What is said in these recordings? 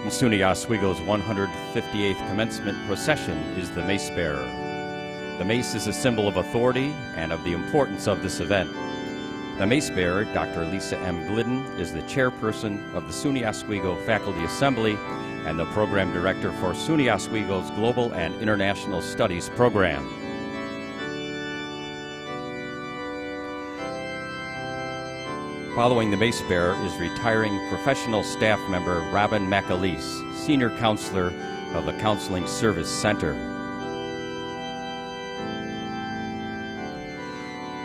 SUNY Oswego's 158th commencement procession is the mace bearer. The mace is a symbol of authority and of the importance of this event. The mace bearer, Dr. Lisa M. Glidden, is the chairperson of the SUNY Oswego Faculty Assembly and the program director for SUNY Oswego's Global and International Studies program. Following the mace bearer is retiring professional staff member Robin McAleese, senior counselor of the Counseling Service Center.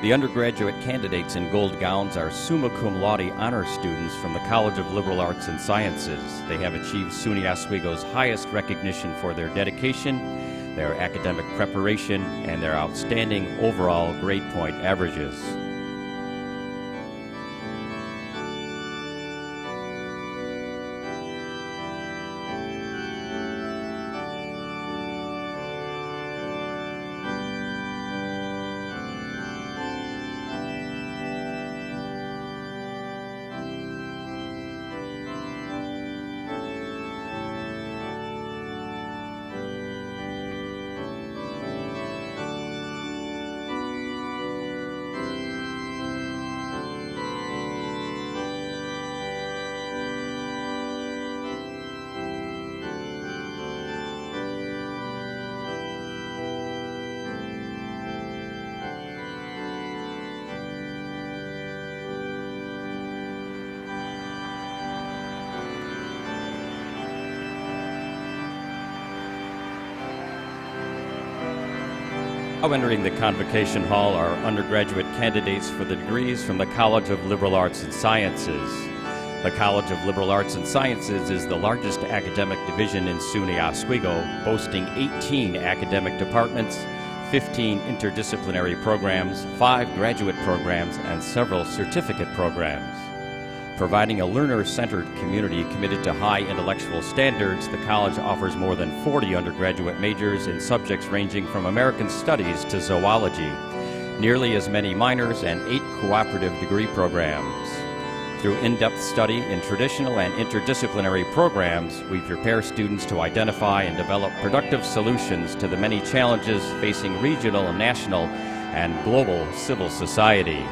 The undergraduate candidates in gold gowns are summa cum laude honor students from the College of Liberal Arts and Sciences. They have achieved SUNY Oswego's highest recognition for their dedication, their academic preparation, and their outstanding overall grade point averages. Now entering the Convocation Hall are undergraduate candidates for the degrees from the College of Liberal Arts and Sciences. The College of Liberal Arts and Sciences is the largest academic division in SUNY Oswego, boasting 18 academic departments, 15 interdisciplinary programs, 5 graduate programs, and several certificate programs. Providing a learner-centered community committed to high intellectual standards, the college offers more than 40 undergraduate majors in subjects ranging from American Studies to zoology, nearly as many minors, and 8 cooperative degree programs. Through in-depth study in traditional and interdisciplinary programs, we prepare students to identify and develop productive solutions to the many challenges facing regional, national, and global civil society.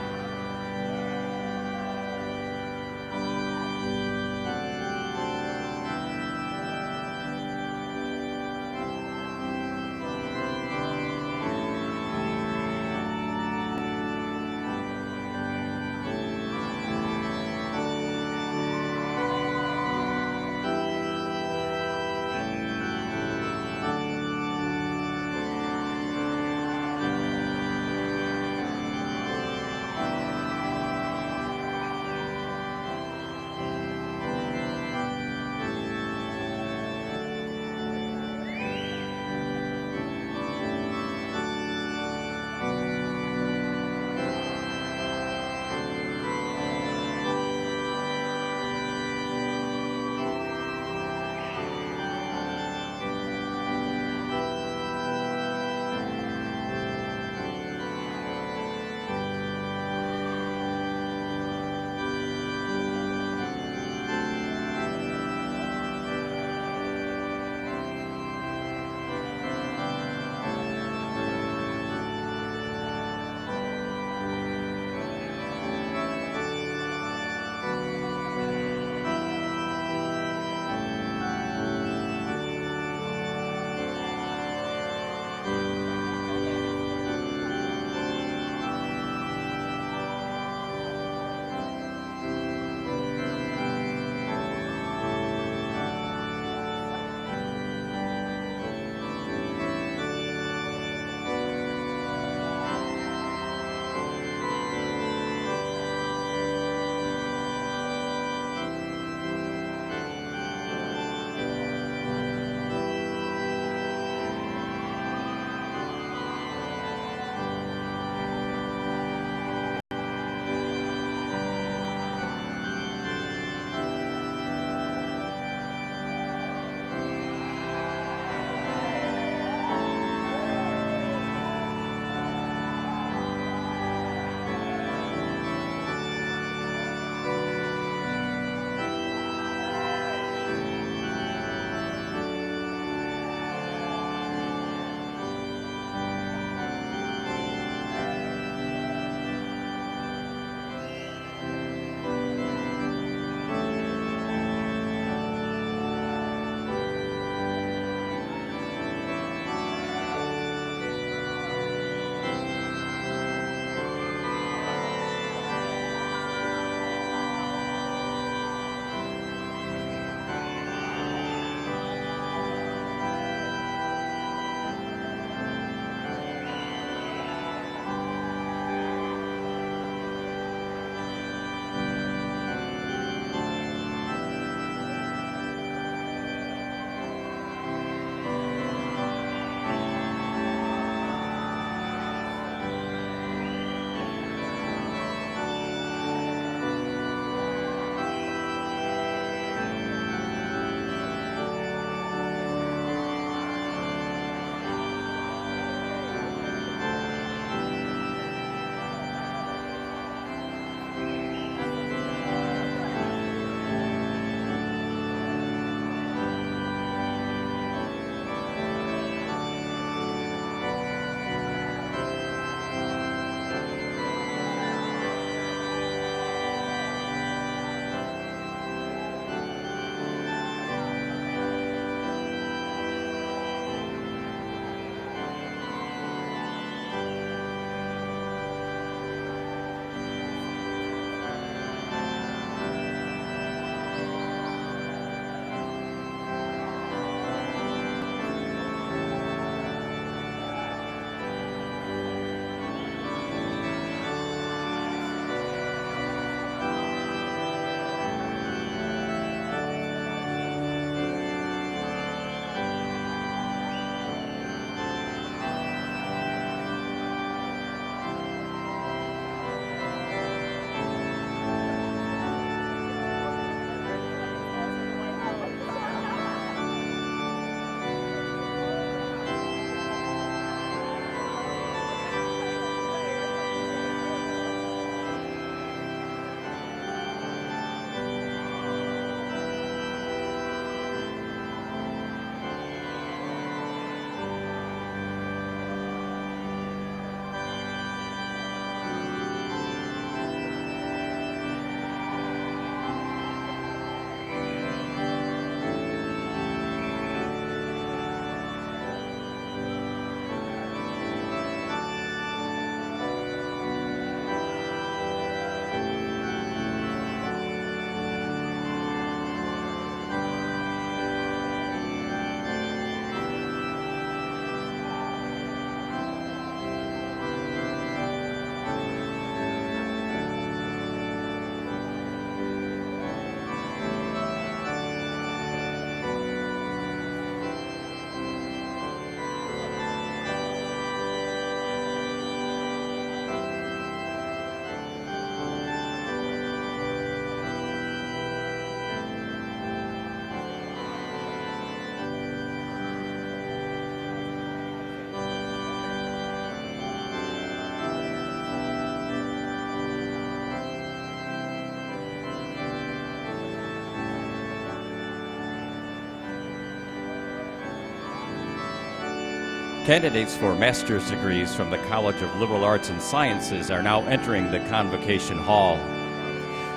Candidates for master's degrees from the College of Liberal Arts and Sciences are now entering the Convocation Hall.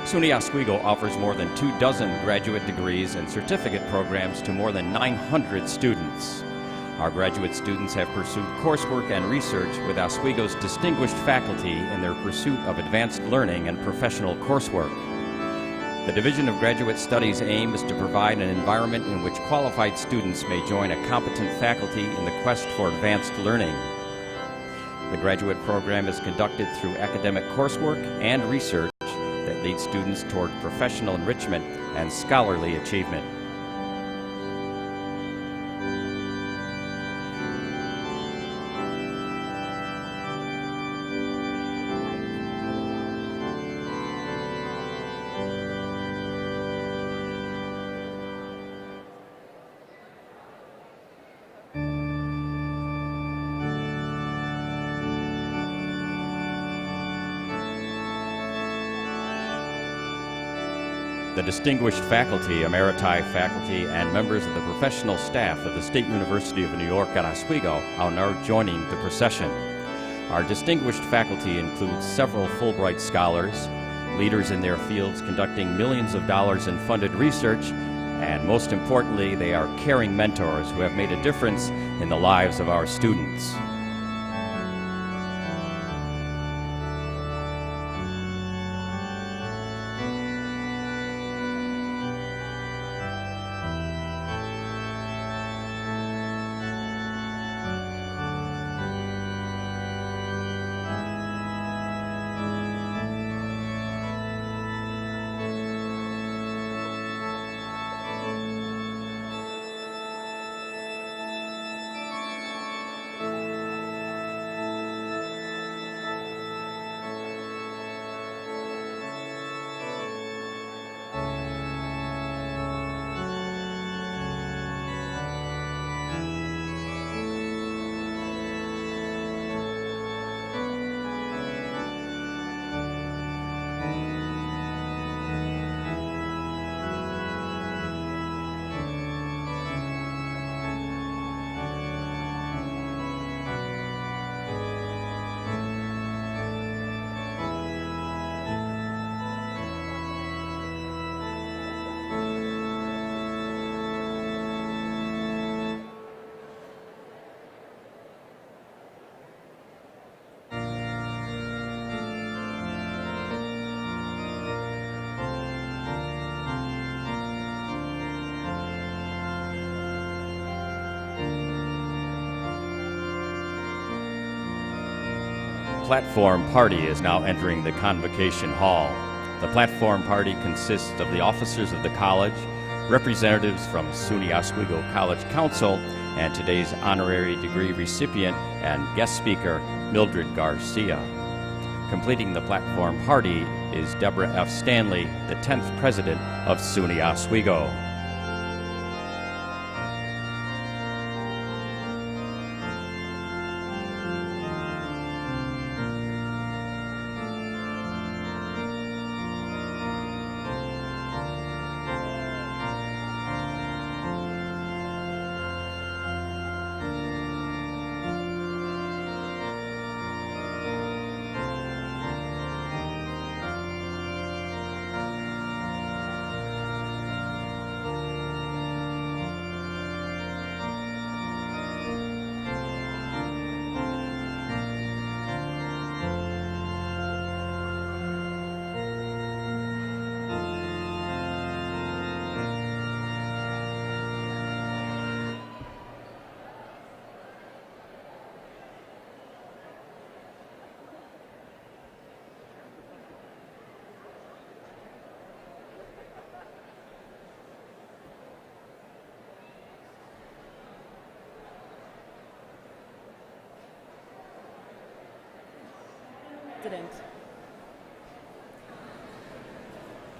SUNY Oswego offers more than 24 graduate degrees and certificate programs to more than 900 students. Our graduate students have pursued coursework and research with Oswego's distinguished faculty in their pursuit of advanced learning and professional coursework. The Division of Graduate Studies' aim is to provide an environment in which qualified students may join a competent faculty in the quest for advanced learning. The graduate program is conducted through academic coursework and research that leads students toward professional enrichment and scholarly achievement. The distinguished faculty, emeriti faculty, and members of the professional staff of the State University of New York at Oswego are now joining the procession. Our distinguished faculty includes several Fulbright scholars, leaders in their fields conducting millions of dollars in funded research, and most importantly, they are caring mentors who have made a difference in the lives of our students. Platform Party is now entering the Convocation Hall. The Platform Party consists of the officers of the college, representatives from SUNY Oswego College Council, and today's honorary degree recipient and guest speaker, Mildred Garcia. Completing the Platform Party is Deborah F. Stanley, the 10th president of SUNY Oswego.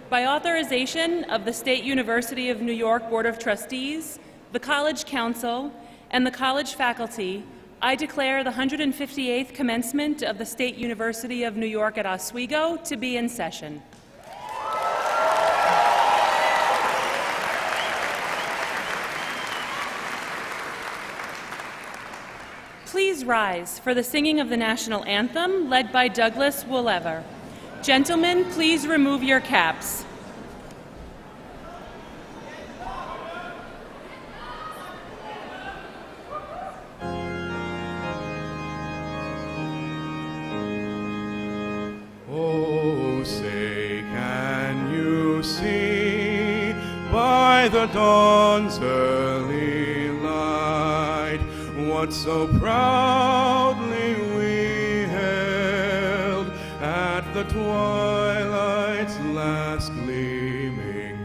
By authorization of the State University of New York Board of Trustees, the College Council, and the college faculty, I declare the 158th commencement of the State University of New York at Oswego to be in session. Please rise for the singing of the national anthem led by Douglas Woolever. Gentlemen, please remove your caps. Oh, say, can you see by the dawn's early light what so proudly we hailed at the twilight's last gleaming,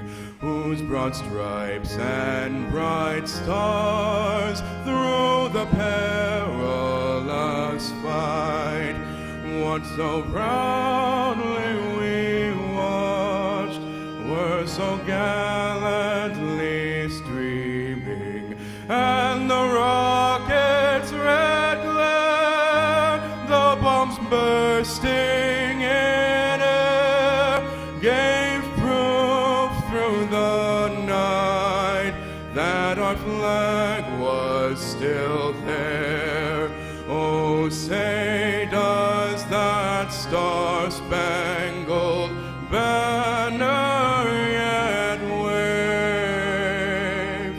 whose broad stripes and bright stars through the perilous fight, what so proudly we watched, were so gallantly streaming, and the rocket's red glare, the bombs bursting in air, gave proof through the night that our flag was still there. Oh, say, does that star-spangled banner yet wave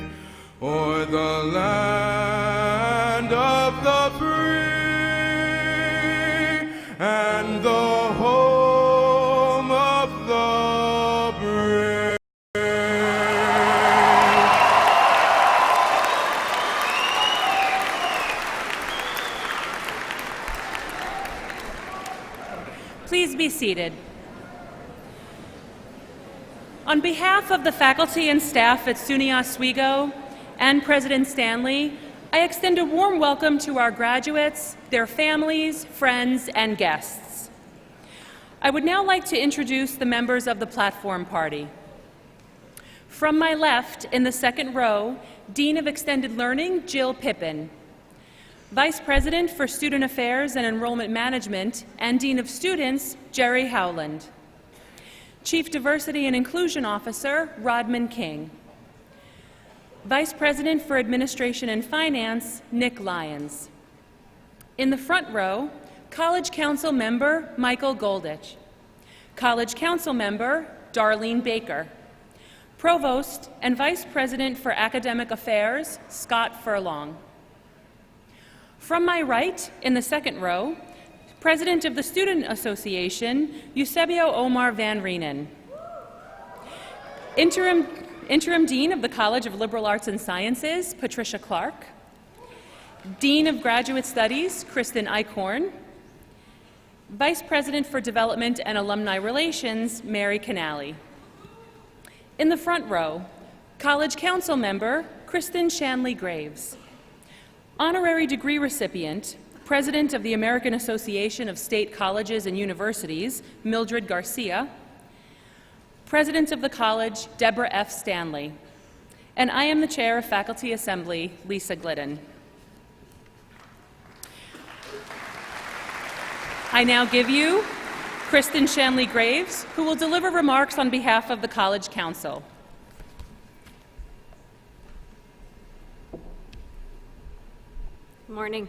o'er the land of the free and the home of the brave? Please be seated. On behalf of the faculty and staff at SUNY Oswego and President Stanley, I extend a warm welcome to our graduates, their families, friends, and guests. I would now like to introduce the members of the platform party. From my left, in the second row, Dean of Extended Learning, Jill Pippin. Vice President for Student Affairs and Enrollment Management and Dean of Students, Jerry Howland. Chief Diversity and Inclusion Officer, Rodman King. Vice President for Administration and Finance, Nick Lyons. In the front row, College Council Member, Michael Goldich. College Council Member, Darlene Baker. Provost and Vice President for Academic Affairs, Scott Furlong. From my right, in the second row, President of the Student Association, Eusebio Omar Van Reenen. Interim Dean of the College of Liberal Arts and Sciences, Patricia Clark. Dean of Graduate Studies, Kristen Eichhorn. Vice President for Development and Alumni Relations, Mary Canali. In the front row, College Council Member, Kristen Shanley Graves. Honorary degree recipient, President of the American Association of State Colleges and Universities, Mildred Garcia. President of the college, Deborah F. Stanley. And I am the Chair of Faculty Assembly, Lisa Glidden. I now give you Kristen Shanley Graves, who will deliver remarks on behalf of the College Council. Good morning.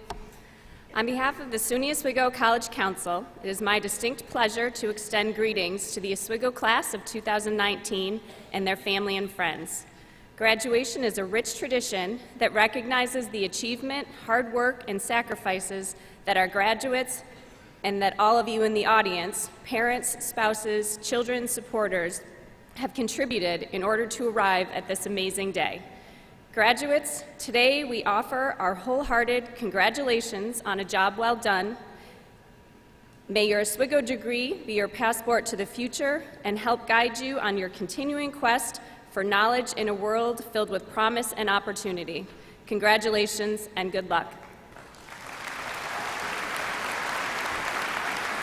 On behalf of the SUNY Oswego College Council, it is my distinct pleasure to extend greetings to the Oswego class of 2019 and their family and friends. Graduation is a rich tradition that recognizes the achievement, hard work, and sacrifices that our graduates and that all of you in the audience, parents, spouses, children, supporters, have contributed in order to arrive at this amazing day. Graduates, today we offer our wholehearted congratulations on a job well done. May your Oswego degree be your passport to the future and help guide you on your continuing quest for knowledge in a world filled with promise and opportunity. Congratulations and good luck.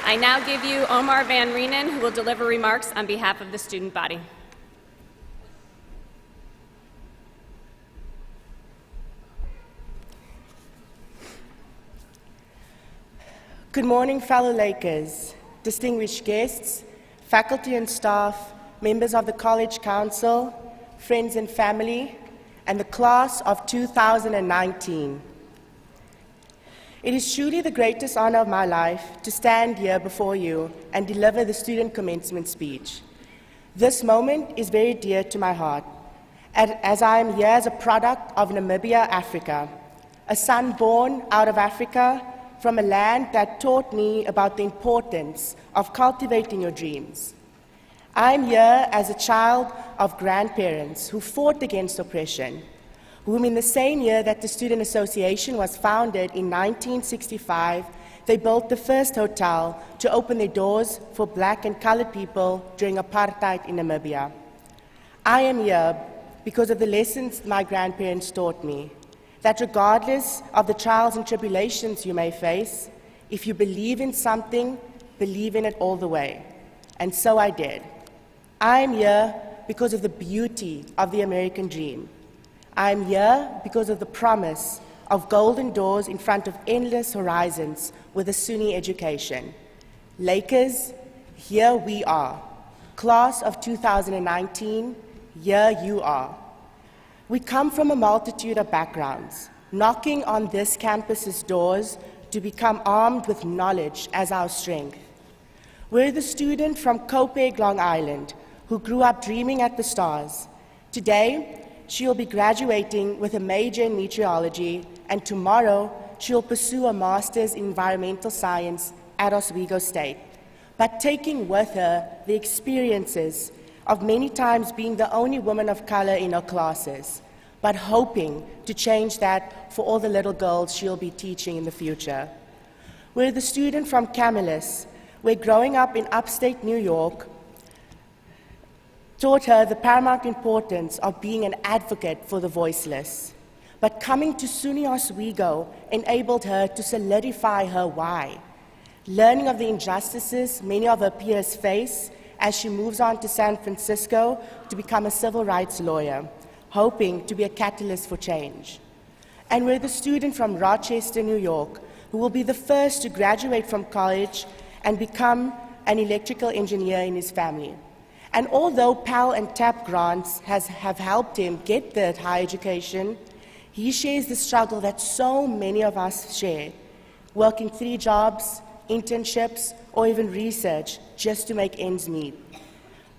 I now give you Omar Van Reenen, who will deliver remarks on behalf of the student body. Good morning, fellow Lakers, distinguished guests, faculty and staff, members of the College Council, friends and family, and the class of 2019. It is truly the greatest honor of my life to stand here before you and deliver the student commencement speech. This moment is very dear to my heart, as I am here as a product of Namibia, Africa, a son born out of Africa from a land that taught me about the importance of cultivating your dreams. I am here as a child of grandparents who fought against oppression, whom in the same year that the Student Association was founded in 1965, they built the first hotel to open their doors for black and colored people during apartheid in Namibia. I am here because of the lessons my grandparents taught me, that regardless of the trials and tribulations you may face, if you believe in something, believe in it all the way. And so I did. I am here because of the beauty of the American dream. I am here because of the promise of golden doors in front of endless horizons with a SUNY education. Lakers, here we are. Class of 2019, here you are. We come from a multitude of backgrounds, knocking on this campus's doors to become armed with knowledge as our strength. We're the student from Copiague, Long Island, who grew up dreaming at the stars. Today, she will be graduating with a major in meteorology, and tomorrow she'll pursue a master's in environmental science at Oswego State, but taking with her the experiences of many times being the only woman of color in her classes, but hoping to change that for all the little girls she'll be teaching in the future. We're the student from Camillus, where growing up in upstate New York taught her the paramount importance of being an advocate for the voiceless. But coming to SUNY Oswego enabled her to solidify her why, learning of the injustices many of her peers face as she moves on to San Francisco to become a civil rights lawyer, hoping to be a catalyst for change. And we're the student from Rochester, New York, who will be the first to graduate from college and become an electrical engineer in his family. And although Pell and TAP grants have helped him get the higher education, he shares the struggle that so many of us share, working 3 jobs, internships, or even research just to make ends meet.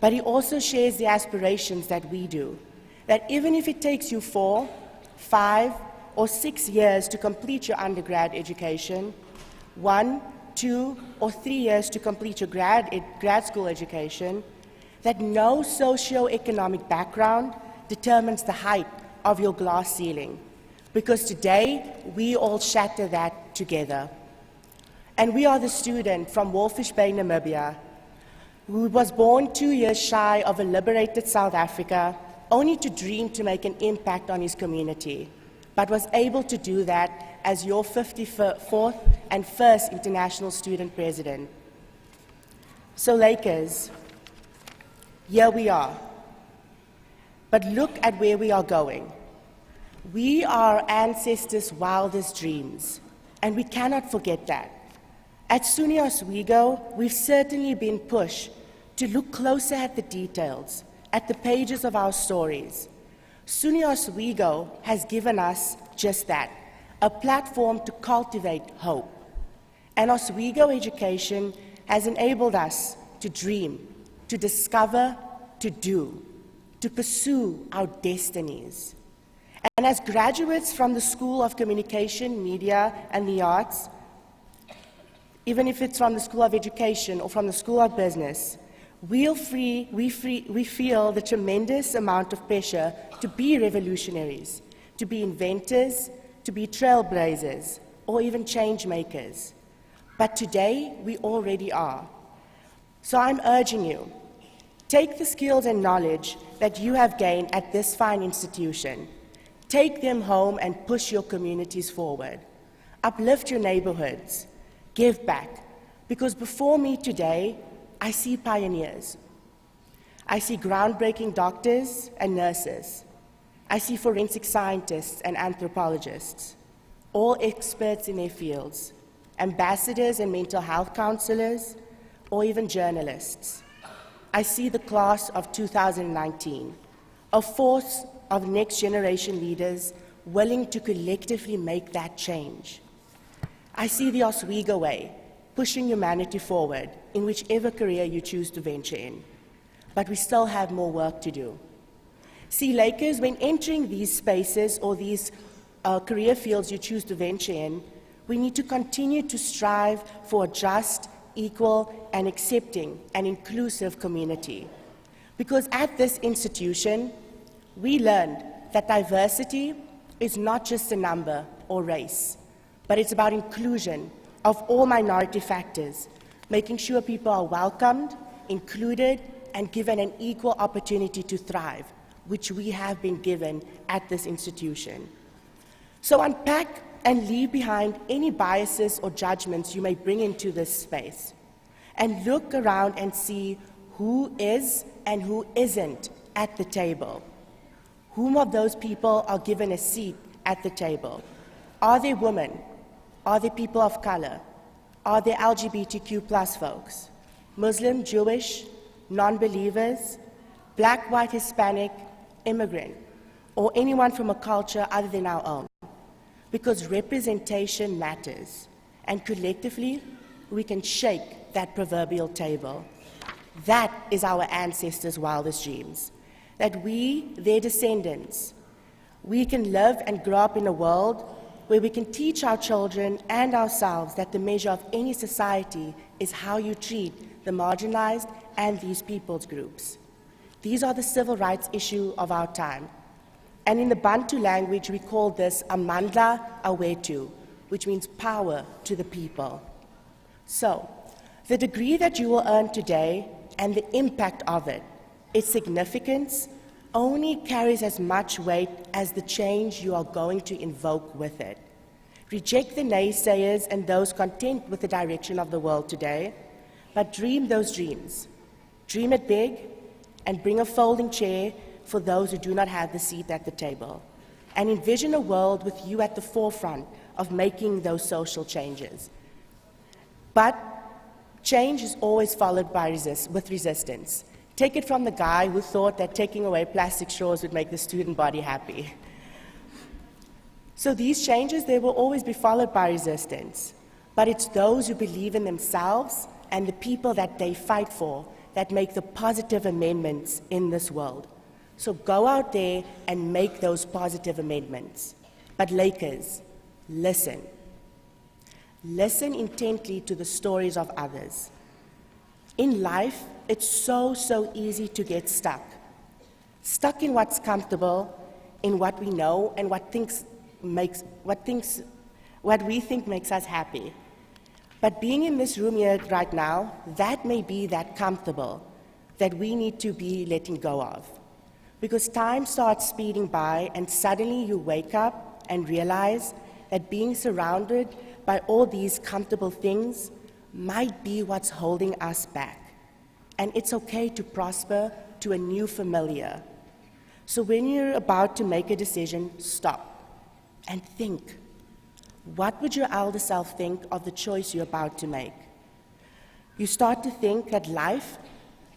But he also shares the aspirations that we do, that even if it takes you 4, 5, or 6 years to complete your undergrad education, 1, 2, or 3 years to complete your grad school education, that no socioeconomic background determines the height of your glass ceiling, because today we all shatter that together. And we are the student from Walfish Bay, Namibia, who was born 2 years shy of a liberated South Africa, only to dream to make an impact on his community, but was able to do that as your 54th and first international student president. So Lakers, here we are. But look at where we are going. We are our ancestors' wildest dreams, and we cannot forget that. At SUNY Oswego, we've certainly been pushed to look closer at the details, at the pages of our stories. SUNY Oswego has given us just that, a platform to cultivate hope. And Oswego education has enabled us to dream, to discover, to do, to pursue our destinies. And as graduates from the School of Communication, Media, and the Arts, even if it's from the School of Education or from the School of Business, we feel the tremendous amount of pressure to be revolutionaries, to be inventors, to be trailblazers, or even change makers. But today, we already are. So I'm urging you, take the skills and knowledge that you have gained at this fine institution, take them home and push your communities forward. Uplift your neighborhoods, give back, because before me today, I see pioneers. I see groundbreaking doctors and nurses. I see forensic scientists and anthropologists, all experts in their fields, ambassadors and mental health counselors, or even journalists. I see the class of 2019, a force of next generation leaders willing to collectively make that change. I see the Oswego way, pushing humanity forward in whichever career you choose to venture in. But we still have more work to do. See, Lakers, when entering these spaces or these career fields you choose to venture in, we need to continue to strive for a just, equal, and accepting and inclusive community. Because at this institution, we learned that diversity is not just a number or race, but it's about inclusion of all minority factors, making sure people are welcomed, included, and given an equal opportunity to thrive, which we have been given at this institution. So unpack and leave behind any biases or judgments you may bring into this space, and look around and see who is and who isn't at the table. Whom of those people are given a seat at the table? Are they women? Are they people of color? Are they LGBTQ plus folks? Muslim, Jewish, non-believers, black, white, Hispanic, immigrant, or anyone from a culture other than our own? Because representation matters, and collectively, we can shake that proverbial table. That is our ancestors' wildest dreams, that we, their descendants, we can live and grow up in a world where we can teach our children and ourselves that the measure of any society is how you treat the marginalized and these people's groups. These are the civil rights issue of our time. And in the Bantu language, we call this amandla awetu, which means power to the people. So, the degree that you will earn today and the impact of it, its significance, only carries as much weight as the change you are going to invoke with it. Reject the naysayers and those content with the direction of the world today, but dream those dreams. Dream it big and bring a folding chair for those who do not have the seat at the table. And envision a world with you at the forefront of making those social changes. But change is always followed by resistance. Take it from the guy who thought that taking away plastic straws would make the student body happy. So these changes, they will always be followed by resistance. But it's those who believe in themselves and the people that they fight for that make the positive amendments in this world. So go out there and make those positive amendments. But Lakers, listen. Listen intently to the stories of others. In life, it's so easy to get stuck. Stuck in what's comfortable, in what we know, and what we think makes us happy. But being in this room here right now, that may be that comfortable that we need to be letting go of. Because time starts speeding by, and suddenly you wake up and realize that being surrounded by all these comfortable things might be what's holding us back. And it's okay to prosper to a new familiar. So when you're about to make a decision, stop and think. What would your elder self think of the choice you're about to make? You start to think that life,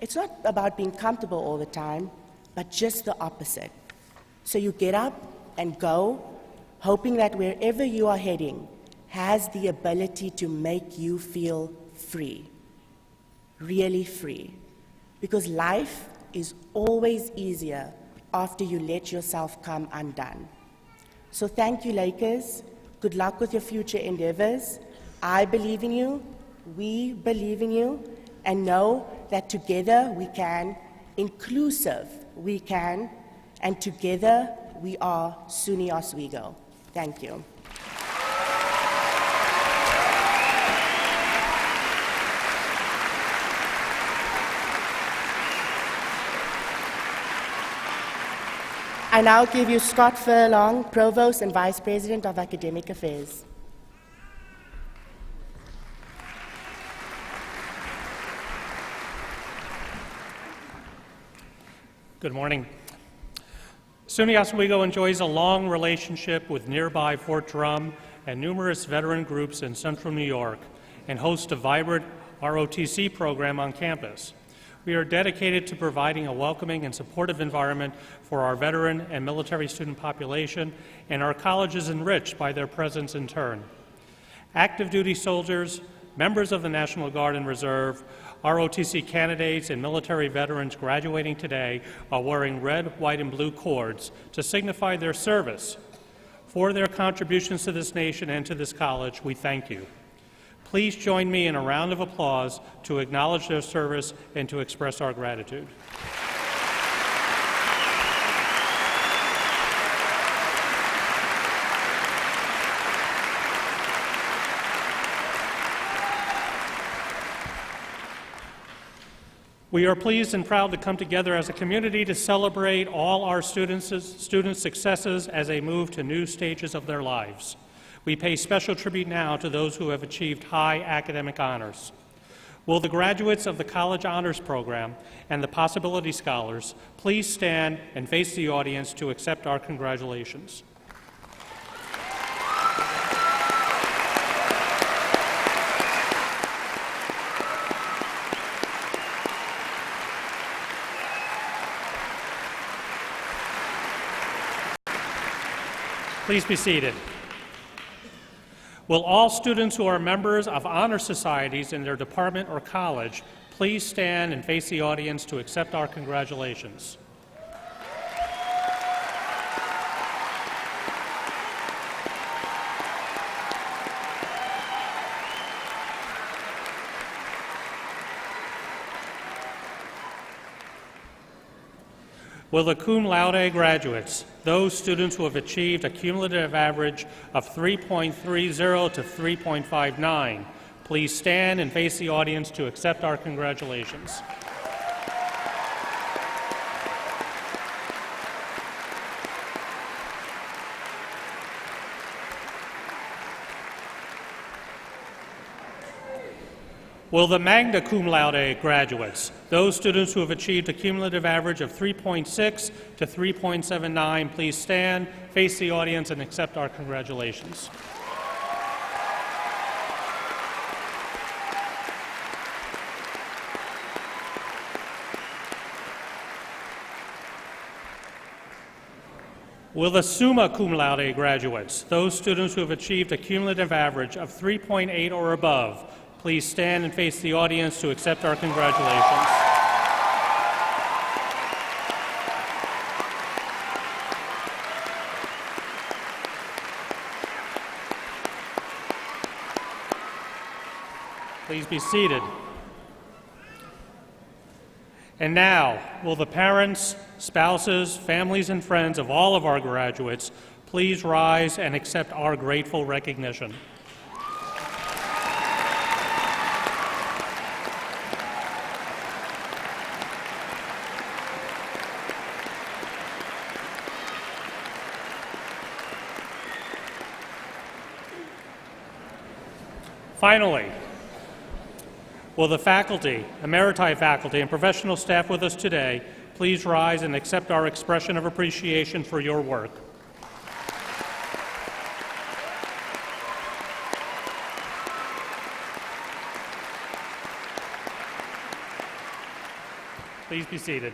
it's not about being comfortable all the time, but just the opposite. So you get up and go, hoping that wherever you are heading has the ability to make you feel free. Really free. Because life is always easier after you let yourself come undone. So thank you, Lakers. Good luck with your future endeavors. I believe in you, we believe in you, and know that together we can, inclusive we can, and together we are SUNY Oswego. Thank you. I now give you Scott Furlong, Provost and Vice President of Academic Affairs. Good morning. SUNY Oswego enjoys a long relationship with nearby Fort Drum and numerous veteran groups in central New York and hosts a vibrant ROTC program on campus. We are dedicated to providing a welcoming and supportive environment for our veteran and military student population, and our college is enriched by their presence in turn. active duty soldiers, members of the National Guard and Reserve, ROTC candidates, and military veterans graduating today are wearing red, white, and blue cords to signify their service. For their contributions to this nation and to this college, we thank you. Please join me in a round of applause to acknowledge their service and to express our gratitude. We are pleased and proud to come together as a community to celebrate all our students' successes as they move to new stages of their lives. We pay special tribute now to those who have achieved high academic honors. Will the graduates of the College Honors Program and the Possibility Scholars please stand and face the audience to accept our congratulations. Please be seated. Will all students who are members of honor societies in their department or college please stand and face the audience to accept our congratulations? Will the cum laude graduates, those students who have achieved a cumulative average of 3.30 to 3.59, please stand and face the audience to accept our congratulations. Will the magna cum laude graduates, those students who have achieved a cumulative average of 3.6 to 3.79, please stand, face the audience, and accept our congratulations. Will the summa cum laude graduates, those students who have achieved a cumulative average of 3.8 or above, please stand and face the audience to accept our congratulations. Please be seated. And now, will the parents, spouses, families, and friends of all of our graduates please rise and accept our grateful recognition. Finally, will the faculty, emeriti faculty, and professional staff with us today please rise and accept our expression of appreciation for your work. Please be seated.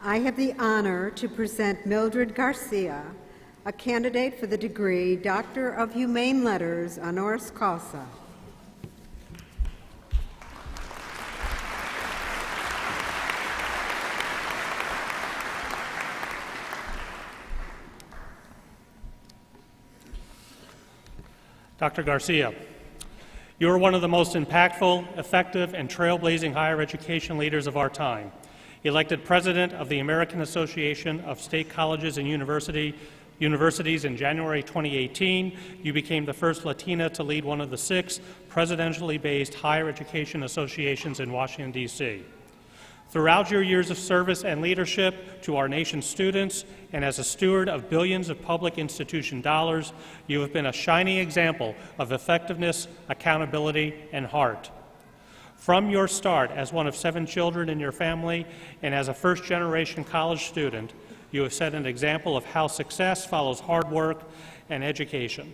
I have the honor to present Mildred Garcia, a candidate for the degree Doctor of Humane Letters honoris causa. Dr. Garcia, you are one of the most impactful, effective, and trailblazing higher education leaders of our time. Elected president of the American Association of State Colleges and Universities in January 2018, you became the first Latina to lead one of the 6 presidentially based higher education associations in Washington, D.C. Throughout your years of service and leadership to our nation's students, and as a steward of billions of public institution dollars, you have been a shining example of effectiveness, accountability, and heart. From your start as one of 7 children in your family and as a first-generation college student, you have set an example of how success follows hard work and education.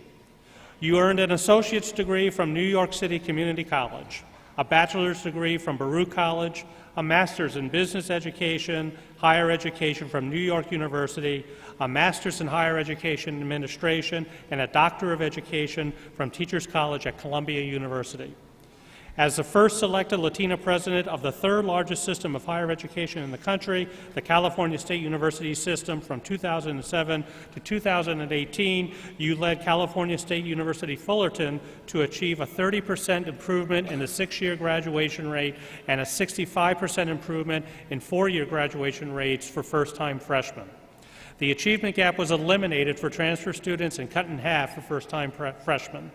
You earned an associate's degree from New York City Community College. a bachelor's degree from Baruch College, a master's in business education, higher education from New York University, a master's in higher education administration, and a doctor of education from Teachers College at Columbia University. As the first selected Latina president of the third largest system of higher education in the country, the California State University system, from 2007 to 2018, you led California State University Fullerton to achieve a 30% improvement in the 6-year graduation rate and a 65% improvement in 4-year graduation rates for first-time freshmen. The achievement gap was eliminated for transfer students and cut in half for first-time freshmen.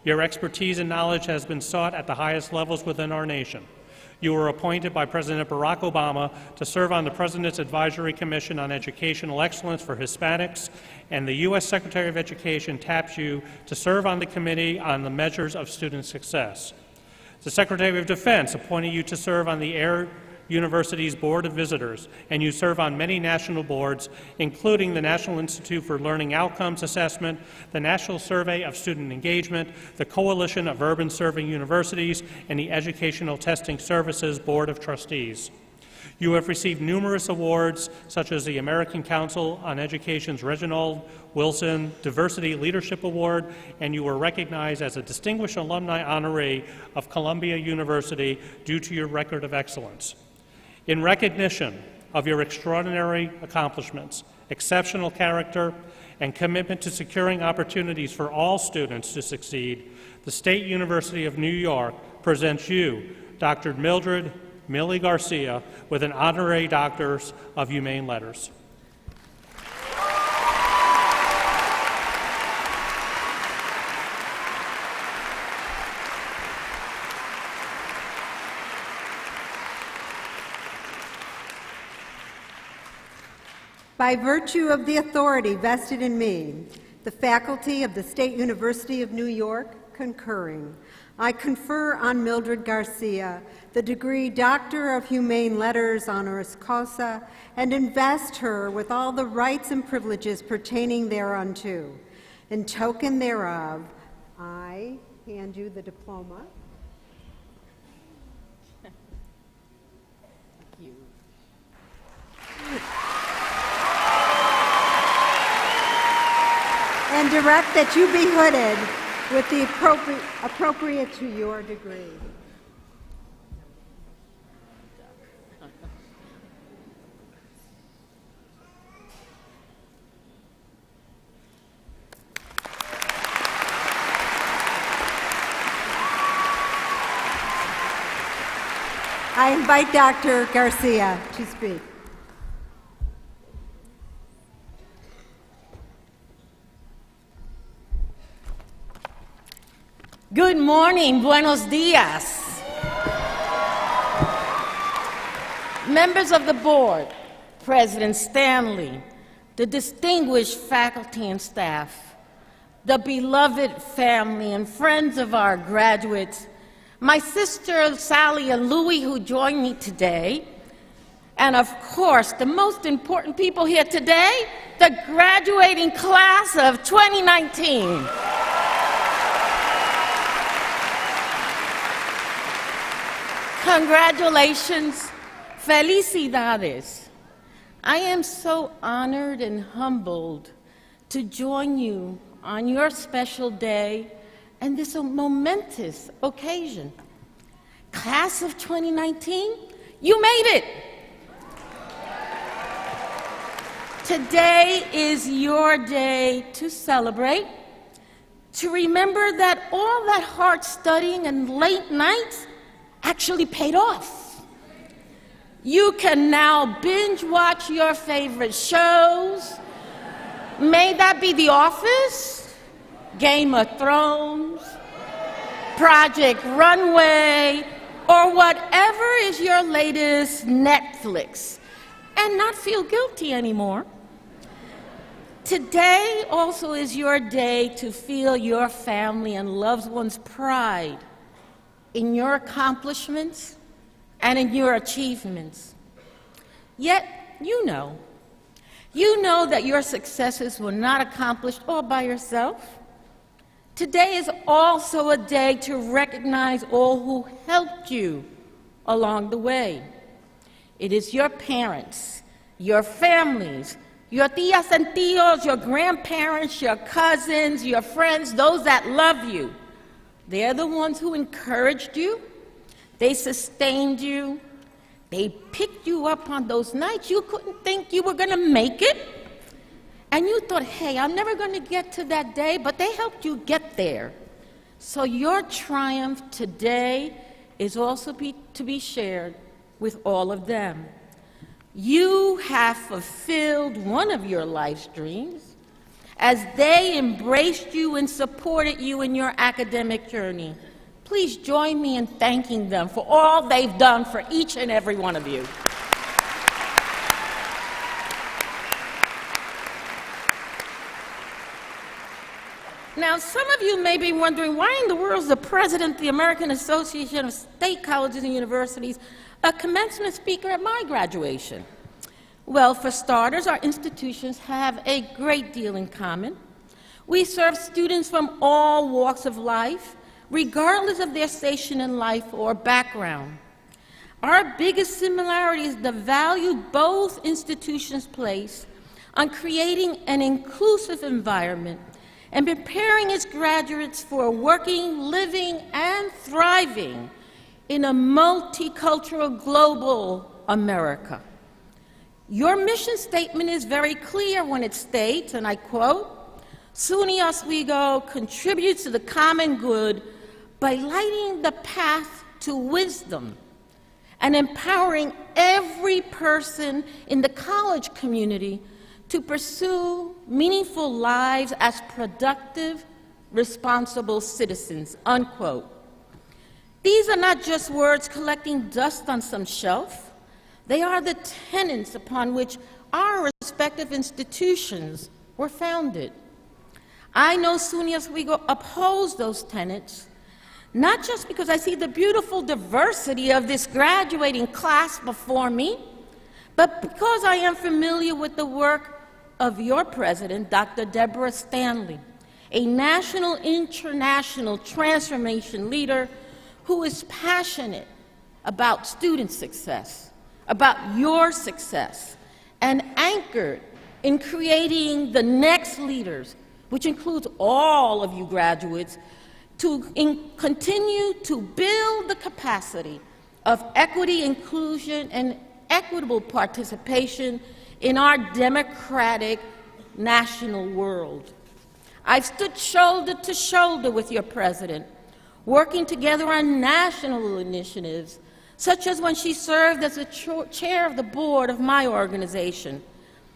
Your expertise and knowledge has been sought at the highest levels within our nation. You were appointed by President Barack Obama to serve on the President's Advisory Commission on Educational Excellence for Hispanics, and the U.S. Secretary of Education tapped you to serve on the Committee on the Measures of Student Success. The Secretary of Defense appointed you to serve on the Air University's Board of Visitors, and you serve on many national boards, including the National Institute for Learning Outcomes Assessment, the National Survey of Student Engagement, the Coalition of Urban Serving Universities, and the Educational Testing Services Board of Trustees. You have received numerous awards, such as the American Council on Education's Reginald Wilson Diversity Leadership Award, and you were recognized as a Distinguished Alumni Honorary of Columbia University due to your record of excellence. In recognition of your extraordinary accomplishments, exceptional character, and commitment to securing opportunities for all students to succeed, the State University of New York presents you, Dr. Mildred Millie Garcia, with an Honorary Doctor's of Humane Letters. By virtue of the authority vested in me, the faculty of the State University of New York concurring, I confer on Mildred Garcia the degree Doctor of Humane Letters honoris causa and invest her with all the rights and privileges pertaining thereunto. In token thereof, I hand you the diploma. Thank you. And direct that you be hooded with the appropriate to your degree. I invite Dr. Garcia to speak. Good morning, buenos dias. Members of the board, President Stanley, the distinguished faculty and staff, the beloved family and friends of our graduates, my sister Sally and Louie who join me today, and of course, the most important people here today, the graduating class of 2019. Congratulations, felicidades. I am so honored and humbled to join you on your special day and this momentous occasion. Class of 2019, you made it. Today is your day to celebrate, to remember that all that hard studying and late nights actually paid off. You can now binge watch your favorite shows. May that be The Office, Game of Thrones, Project Runway, or whatever is your latest Netflix, and not feel guilty anymore. Today also is your day to feel your family and loved ones' pride in your accomplishments and in your achievements. Yet, you know that your successes were not accomplished all by yourself. Today is also a day to recognize all who helped you along the way. It is your parents, your families, your tias and tios, your grandparents, your cousins, your friends, those that love you. They're the ones who encouraged you, they sustained you, they picked you up on those nights you couldn't think you were going to make it. And you thought, hey, I'm never going to get to that day, but they helped you get there. So your triumph today is also to be shared with all of them. You have fulfilled one of your life's dreams as they embraced you and supported you in your academic journey. Please join me in thanking them for all they've done for each and every one of you. Now, some of you may be wondering, why in the world is the president of the American Association of State Colleges and Universities a commencement speaker at my graduation? Well, for starters, our institutions have a great deal in common. We serve students from all walks of life, regardless of their station in life or background. Our biggest similarity is the value both institutions place on creating an inclusive environment and preparing its graduates for working, living, and thriving in a multicultural global America. Your mission statement is very clear when it states, and I quote, SUNY Oswego contributes to the common good by lighting the path to wisdom and empowering every person in the college community to pursue meaningful lives as productive, responsible citizens, unquote. These are not just words collecting dust on some shelf. They are the tenets upon which our respective institutions were founded. I know SUNY Oswego upholds those tenets, not just because I see the beautiful diversity of this graduating class before me, but because I am familiar with the work of your president, Dr. Deborah Stanley, a national, international transformation leader who is passionate about student success, about your success, and anchored in creating the next leaders, which includes all of you graduates, to continue to build the capacity of equity, inclusion, and equitable participation in our democratic national world. I've stood shoulder to shoulder with your president, working together on national initiatives, such as when she served as the chair of the board of my organization.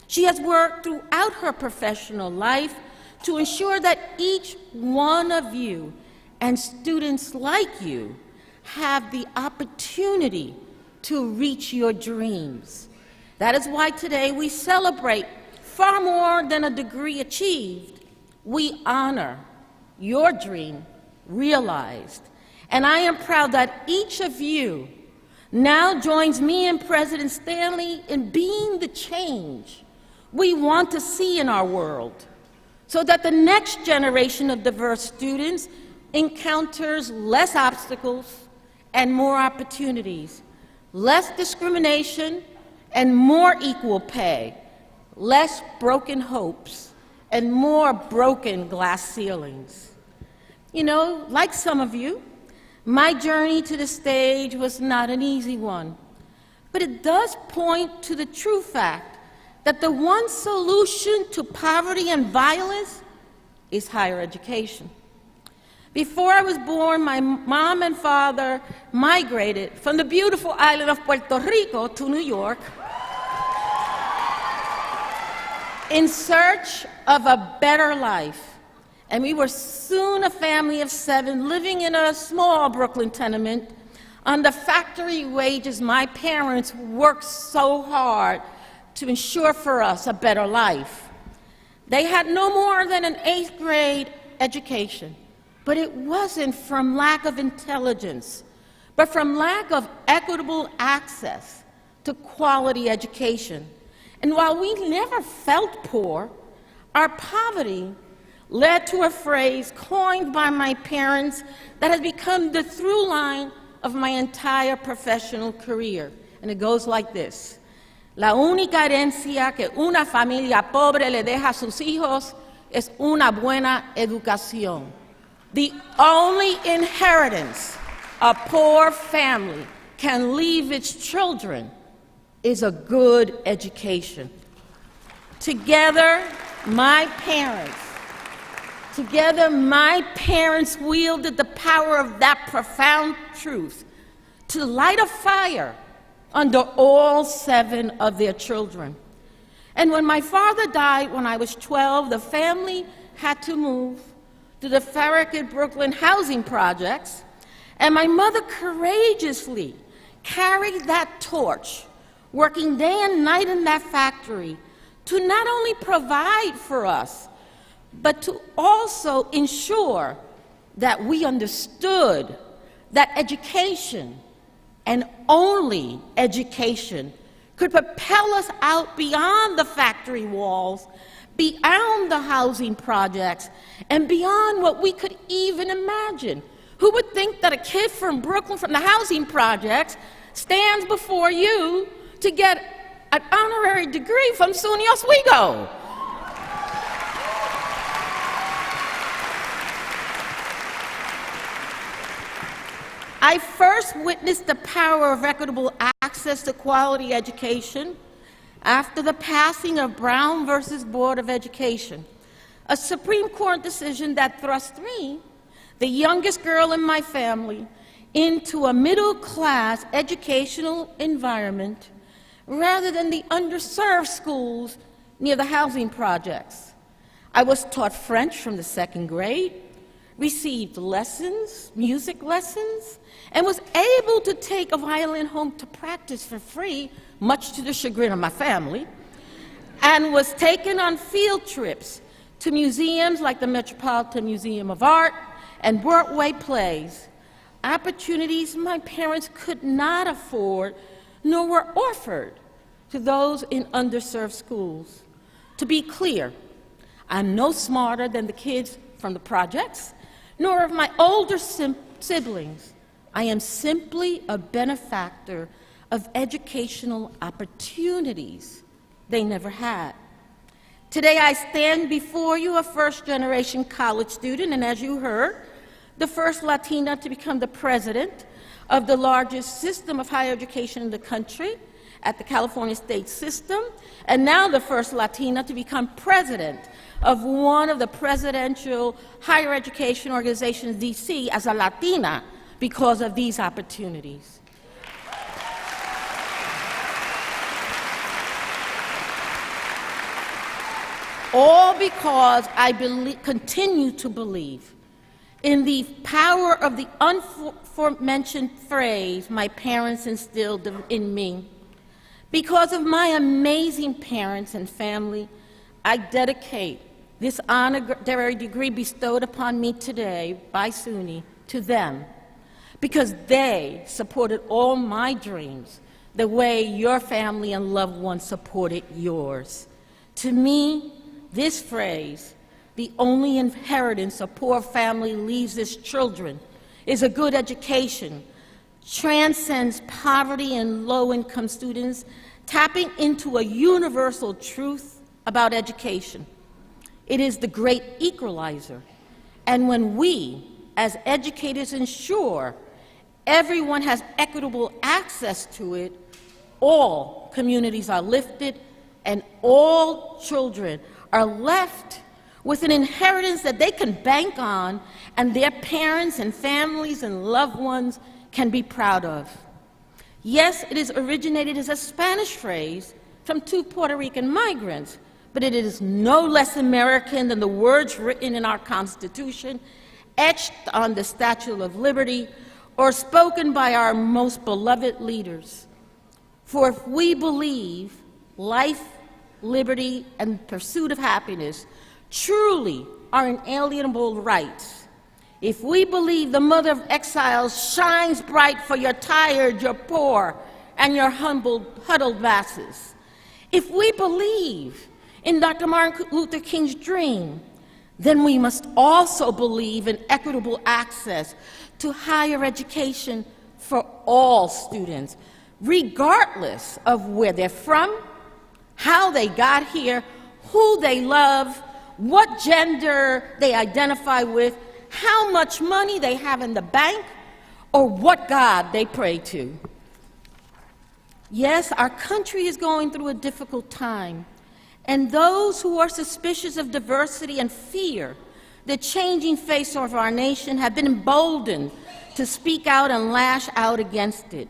She has worked throughout her professional life to ensure that each one of you and students like you have the opportunity to reach your dreams. That is why today we celebrate far more than a degree achieved. We honor your dream realized. And I am proud that each of you now joins me and President Stanley in being the change we want to see in our world, so that the next generation of diverse students encounters less obstacles and more opportunities, less discrimination and more equal pay, less broken hopes and more broken glass ceilings. You know, like some of you, my journey to the stage was not an easy one, but it does point to the true fact that the one solution to poverty and violence is higher education. Before I was born, my mom and father migrated from the beautiful island of Puerto Rico to New York in search of a better life. And we were soon a family of 7 living in a small Brooklyn tenement on the factory wages my parents worked so hard to ensure for us a better life. They had no more than an 8th grade education, but it wasn't from lack of intelligence, but from lack of equitable access to quality education. And while we never felt poor, our poverty led to a phrase coined by my parents that has become the through line of my entire professional career. And it goes like this. La única herencia que una familia pobre le deja a sus hijos es una buena educación. The only inheritance a poor family can leave its children is a good education. Together, my parents wielded the power of that profound truth to light a fire under all 7 of their children. And when my father died when I was 12, the family had to move to the Farragut Brooklyn housing projects, and my mother courageously carried that torch, working day and night in that factory to not only provide for us, but to also ensure that we understood that education, and only education, could propel us out beyond the factory walls, beyond the housing projects, and beyond what we could even imagine. Who would think that a kid from Brooklyn, from the housing projects, stands before you to get an honorary degree from SUNY Oswego? I first witnessed the power of equitable access to quality education after the passing of Brown versus Board of Education, a Supreme Court decision that thrust me, the youngest girl in my family, into a middle-class educational environment rather than the underserved schools near the housing projects. I was taught French from the 2nd grade, received lessons, music lessons, and was able to take a violin home to practice for free, much to the chagrin of my family, and was taken on field trips to museums like the Metropolitan Museum of Art and Broadway plays, opportunities my parents could not afford nor were offered to those in underserved schools. To be clear, I'm no smarter than the kids from the projects, nor of my older siblings. I am simply a benefactor of educational opportunities they never had. Today I stand before you a first-generation college student, and as you heard, the first Latina to become the president of the largest system of higher education in the country at the California State System, and now the first Latina to become president of one of the presidential higher education organizations in D.C. as a Latina because of these opportunities. All because I continue to believe in the power of the aforementioned phrase my parents instilled in me. Because of my amazing parents and family, I dedicate this honorary degree bestowed upon me today by SUNY to them, because they supported all my dreams the way your family and loved ones supported yours. To me, this phrase, the only inheritance a poor family leaves its children is a good education, transcends poverty and low-income students, tapping into a universal truth about education. It is the great equalizer. And when we, as educators, ensure everyone has equitable access to it, all communities are lifted and all children are left with an inheritance that they can bank on and their parents and families and loved ones can be proud of. Yes, it is originated as a Spanish phrase from 2 Puerto Rican migrants, but it is no less American than the words written in our Constitution, etched on the Statue of Liberty, or spoken by our most beloved leaders. For if we believe life, liberty, and pursuit of happiness truly are inalienable rights, if we believe the mother of exiles shines bright for your tired, your poor, and your huddled masses, if we believe in Dr. Martin Luther King's dream then we must also believe in equitable access to higher education for all students, regardless of where they're from, how they got here, who they love, what gender they identify with, how much money they have in the bank, or what God they pray to. Yes, our country is going through a difficult time, and those who are suspicious of diversity and fear the changing face of our nation have been emboldened to speak out and lash out against it.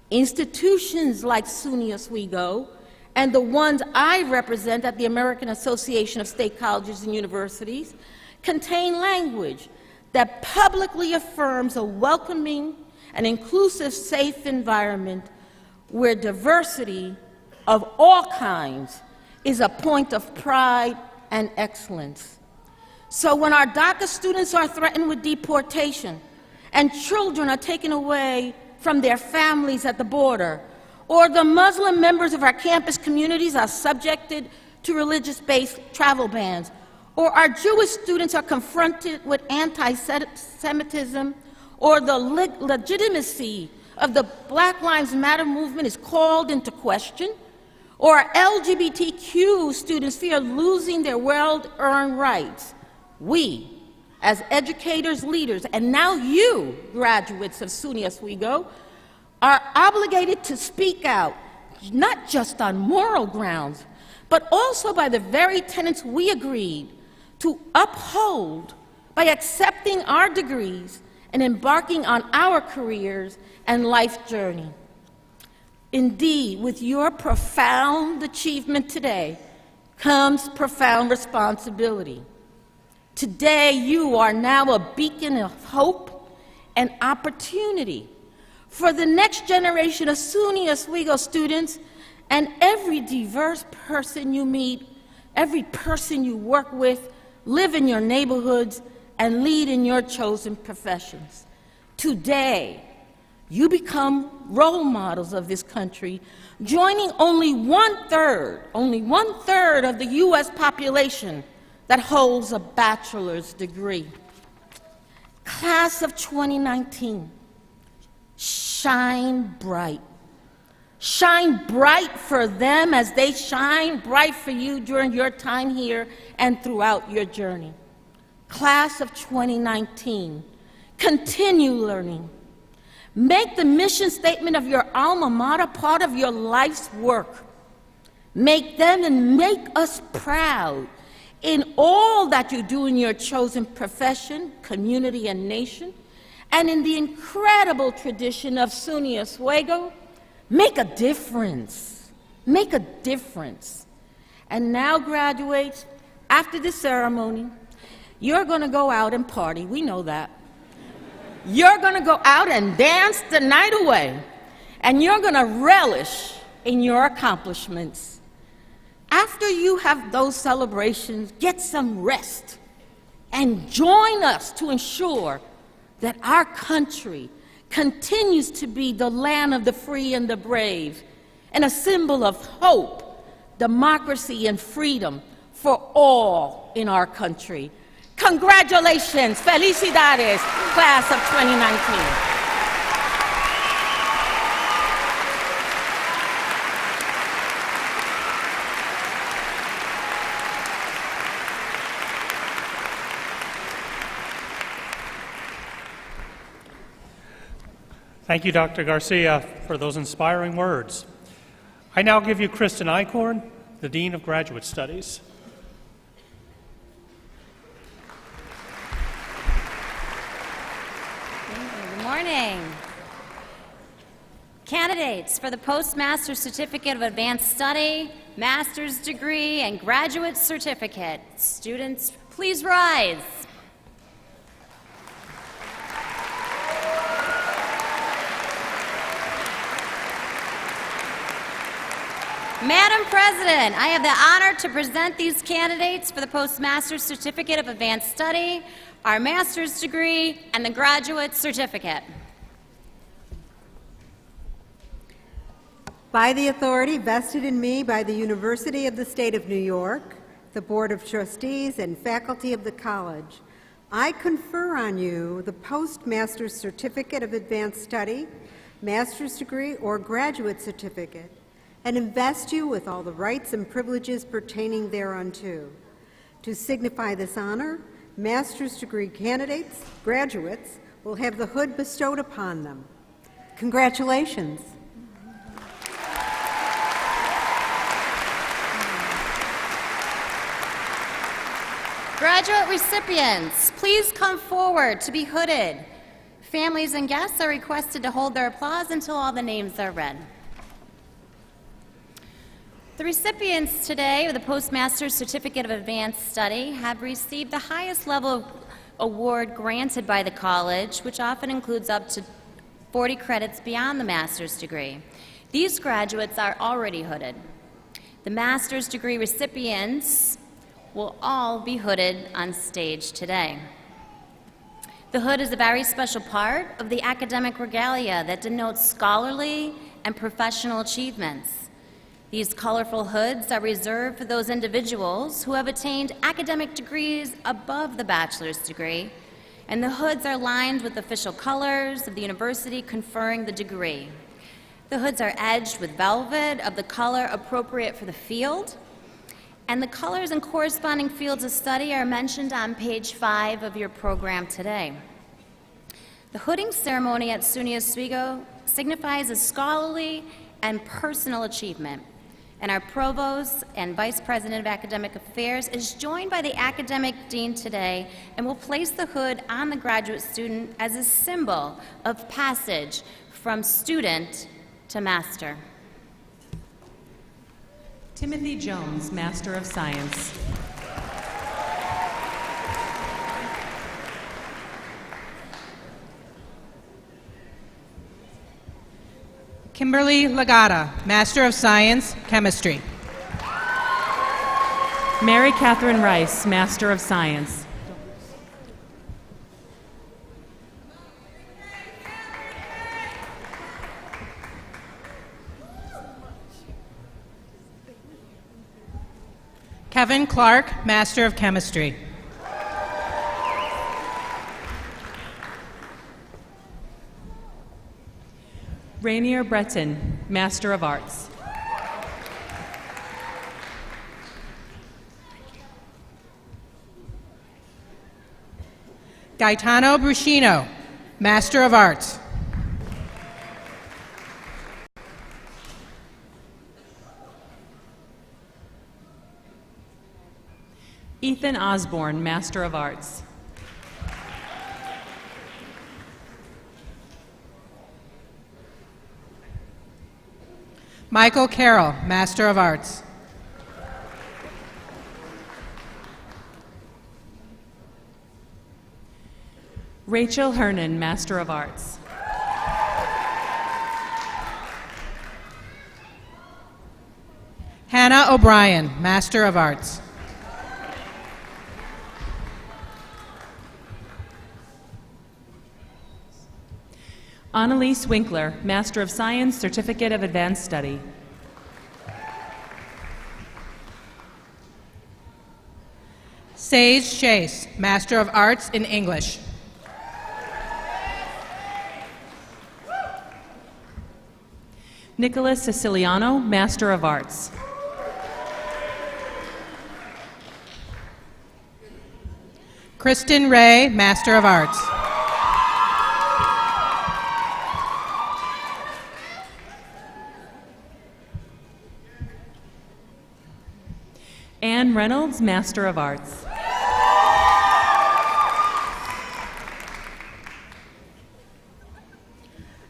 Institutions like SUNY Oswego and the ones I represent at the American Association of State Colleges and Universities contain language that publicly affirms a welcoming and inclusive, safe environment where diversity of all kinds is a point of pride and excellence. So when our DACA students are threatened with deportation and children are taken away from their families at the border, or the Muslim members of our campus communities are subjected to religious-based travel bans, or our Jewish students are confronted with anti-Semitism, or the legitimacy of the Black Lives Matter movement is called into question, or our LGBTQ students fear losing their well-earned rights, we, as educators, leaders, and now you, graduates of SUNY Oswego, are obligated to speak out, not just on moral grounds, but also by the very tenets we agreed to uphold by accepting our degrees and embarking on our careers and life journey. Indeed, with your profound achievement today comes profound responsibility. Today, you are now a beacon of hope and opportunity for the next generation of SUNY Oswego students and every diverse person you meet, every person you work with, live in your neighborhoods, and lead in your chosen professions. Today, you become role models of this country, joining only one-third of the U.S. population that holds a bachelor's degree. Class of 2019, shine bright. Shine bright for them as they shine bright for you during your time here and throughout your journey. Class of 2019, continue learning. Make the mission statement of your alma mater part of your life's work. Make them and make us proud in all that you do in your chosen profession, community, and nation, and in the incredible tradition of SUNY Oswego. Make a difference. Make a difference. And now, graduates, after the ceremony, you're going to go out and party. We know that. You're going to go out and dance the night away, and you're going to relish in your accomplishments. After you have those celebrations, get some rest and join us to ensure that our country continues to be the land of the free and the brave, and a symbol of hope, democracy, and freedom for all in our country. Congratulations, felicidades, class of 2019. Thank you, Dr. Garcia, for those inspiring words. I now give you Kristen Eichhorn, the Dean of Graduate Studies. Good morning. Candidates for the Postmaster's Certificate of Advanced Study, Master's Degree, and Graduate Certificate. Students, please rise. Madam President, I have the honor to present these candidates for the Postmaster's Certificate of Advanced Study, our Master's Degree, and the Graduate Certificate. By the authority vested in me by the University of the State of New York, the Board of Trustees, and faculty of the college, I confer on you the Postmaster's Certificate of Advanced Study, master's degree, or graduate certificate, and invest you with all the rights and privileges pertaining thereunto. To signify this honor, master's degree candidates, graduates, will have the hood bestowed upon them. Congratulations. Graduate recipients, please come forward to be hooded. Families and guests are requested to hold their applause until all the names are read. The recipients today of the Postmaster's Certificate of Advanced Study have received the highest level of award granted by the college, which often includes up to 40 credits beyond the master's degree. These graduates are already hooded. The master's degree recipients will all be hooded on stage today. The hood is a very special part of the academic regalia that denotes scholarly and professional achievements. These colorful hoods are reserved for those individuals who have attained academic degrees above the bachelor's degree, and the hoods are lined with official colors of the university conferring the degree. The hoods are edged with velvet of the color appropriate for the field, and the colors and corresponding fields of study are mentioned on page 5 of your program today. The hooding ceremony at SUNY Oswego signifies a scholarly and personal achievement, and our Provost and Vice President of Academic Affairs is joined by the Academic Dean today and will place the hood on the graduate student as a symbol of passage from student to master. Timothy Jones, Master of Science. Kimberly Lagata, Master of Science, Chemistry. Mary Catherine Rice, Master of Science. Kevin Clark, Master of Chemistry. Rainier Breton, Master of Arts. Gaetano Bruscino, Master of Arts. Ethan Osborne, Master of Arts. Michael Carroll, Master of Arts. Rachel Hernan, Master of Arts. Hannah O'Brien, Master of Arts. Annalise Winkler, Master of Science, Certificate of Advanced Study. Sage Chase, Master of Arts in English. Nicholas Siciliano, Master of Arts. Kristen Ray, Master of Arts. Anne Reynolds, Master of Arts.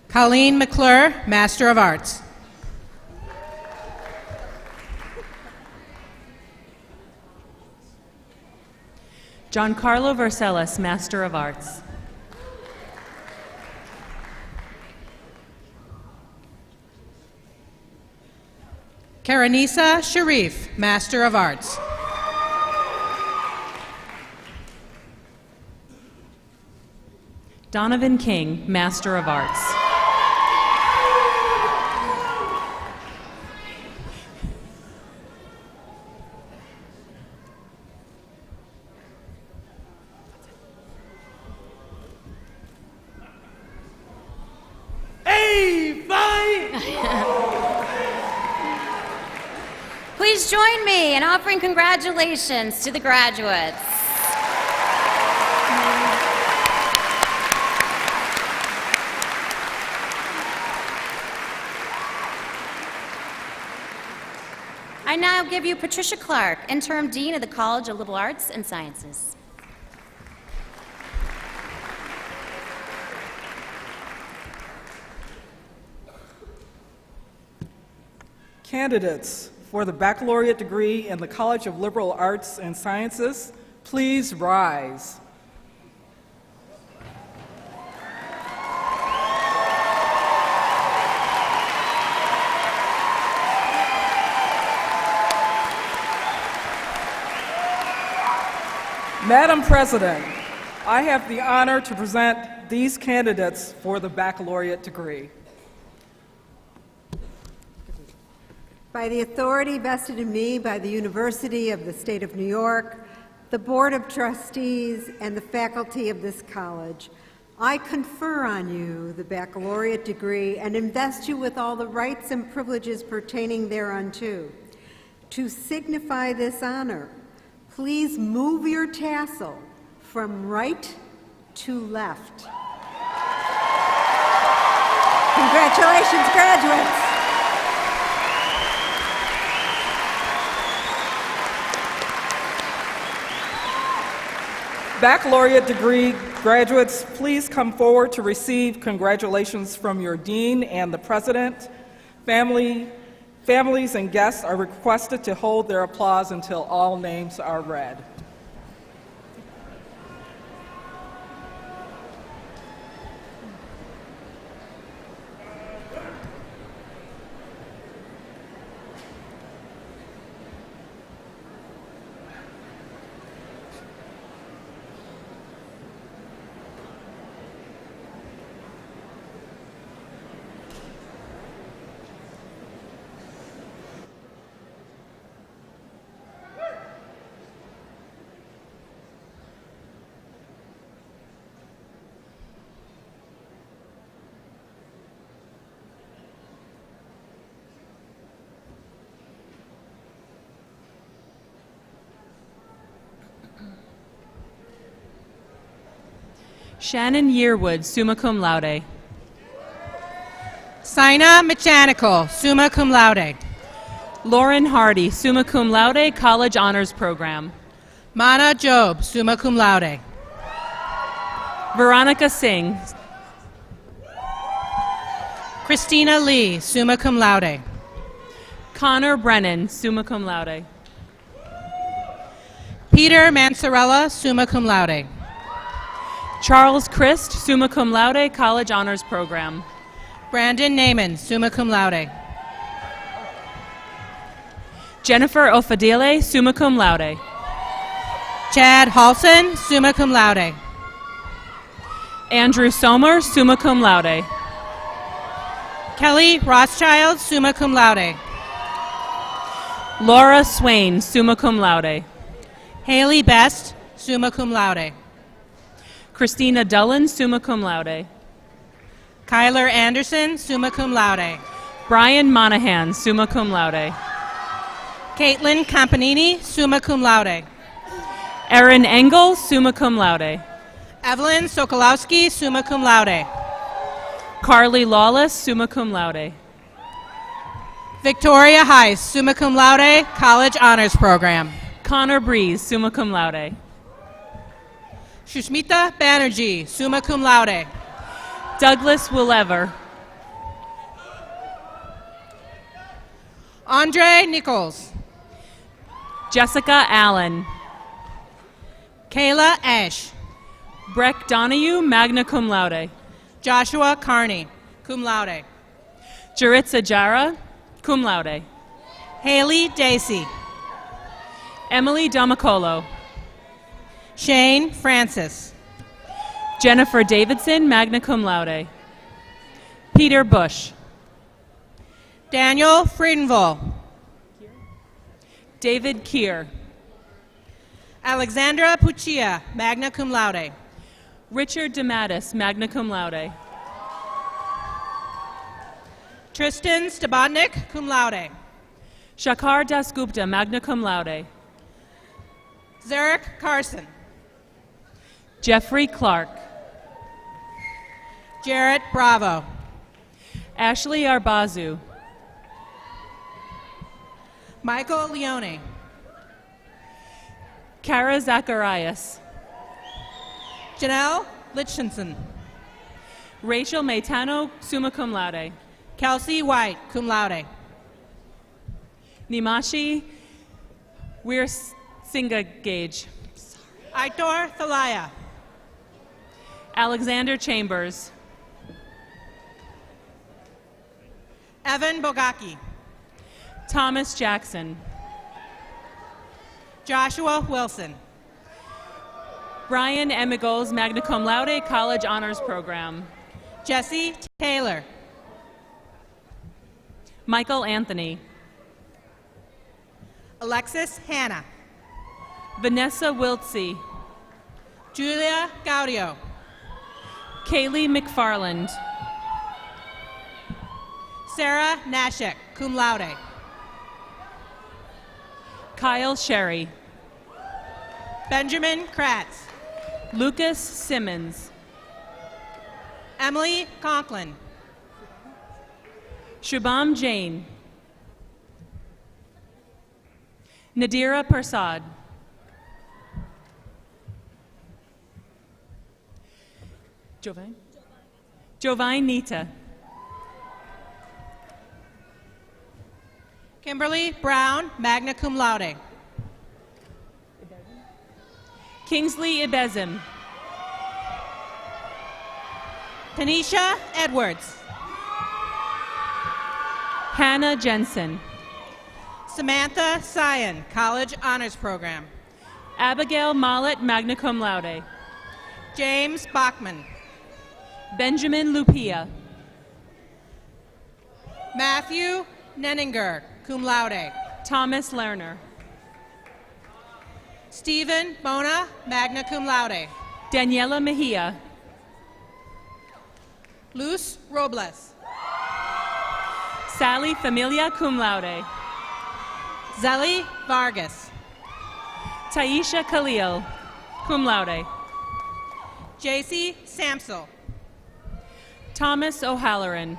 Colleen McClure, Master of Arts. Giancarlo Vercelis, Master of Arts. Karanisa Sharif, Master of Arts. Donovan King, Master of Arts. please join me in offering congratulations to the graduates. I now give you Patricia Clark, Interim Dean of the College of Liberal Arts and Sciences. Candidates for the baccalaureate degree in the College of Liberal Arts and Sciences, please rise. Madam President, I have the honor to present these candidates for the baccalaureate degree. By the authority vested in me by the University of the State of New York, the Board of Trustees, and the faculty of this college, I confer on you the baccalaureate degree and invest you with all the rights and privileges pertaining thereunto. To signify this honor, please move your tassel from right to left. Congratulations, graduates. Baccalaureate degree graduates, please come forward to receive congratulations from your dean and the president. Families and guests are requested to hold their applause until all names are read. Shannon Yearwood, summa cum laude. Sina Mechanical, summa cum laude. Lauren Hardy, summa cum laude, College Honors Program. Mana Job, summa cum laude. Veronica Singh. Christina Lee, summa cum laude. Connor Brennan, summa cum laude. Peter Mansarella, summa cum laude. Charles Christ, summa cum laude, College Honors Program. Brandon Naiman, summa cum laude. Jennifer Ofadile, summa cum laude. Chad Halson, summa cum laude. Andrew Somer, summa cum laude. Kelly Rothschild, summa cum laude. Laura Swain, summa cum laude. Haley Best, summa cum laude. Christina Dullen, summa cum laude. Kyler Anderson, summa cum laude. Brian Monahan, summa cum laude. Caitlin Campanini, summa cum laude. Erin Engel, summa cum laude. Evelyn Sokolowski, summa cum laude. Carly Lawless, summa cum laude. Victoria Heiss, summa cum laude, College Honors Program. Connor Breeze, summa cum laude. Shushmita Banerjee, summa cum laude. Douglas Willever. Andre Nichols. Jessica Allen. Kayla Ash. Breck Donahue, magna cum laude. Joshua Carney, cum laude. Jaritza Jara, cum laude. Haley Dacey. Emily Domicolo. Shane Francis. Jennifer Davidson, magna cum laude. Peter Bush. Daniel Friedenville. David Keir. Alexandra Puccia, magna cum laude. Richard DeMattis, magna cum laude. Tristan Stabotnik, cum laude. Shakar Dasgupta, magna cum laude. Zarek Carson. Jeffrey Clark. Jarrett Bravo. Ashley Arbazu. Michael Leone. Kara Zacharias. Janelle Litchinson. Rachel Maitano, summa cum laude. Kelsey White, cum laude. Nimashi Weir Singha Gage. Aitor Thalaya. Alexander Chambers. Evan Bogaki. Thomas Jackson. Joshua Wilson. Brian Emigols, magna cum laude, college honors program. Jesse Taylor. Michael Anthony. Alexis Hanna. Vanessa Wiltsey. Julia Gaudio. Kaylee McFarland. Sarah Nashek, cum laude. Kyle Sherry. Benjamin Kratz. Lucas Simmons. Emily Conklin. Shubham Jain. Nadira Persad. Jovine Nita. Kimberly Brown, magna cum laude. Kingsley Ibezim. Tanisha Edwards. Hannah Jensen. Samantha Sion, college honors program. Abigail Mollett, magna cum laude. James Bachman. Benjamin Lupia. Matthew Nenninger, cum laude. Thomas Lerner. Stephen Bona, magna cum laude. Daniela Mejia. Luz Robles. Sally Familia, cum laude. Zelly Vargas. Taisha Khalil, cum laude. JC Samsel. Thomas O'Halloran.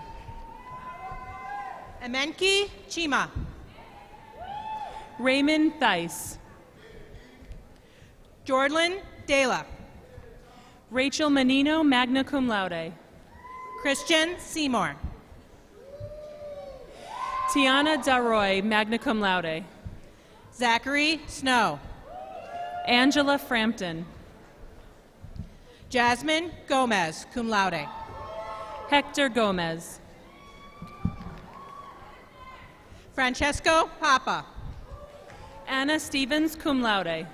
Emenki Chima. Raymond Thice. Jordan Dela. Rachel Menino, magna cum laude. Christian Seymour. Tiana Daroy, magna cum laude. Zachary Snow. Angela Frampton. Jasmine Gomez, cum laude. Hector Gomez. Francesco Papa. Anna Stevens, cum laude.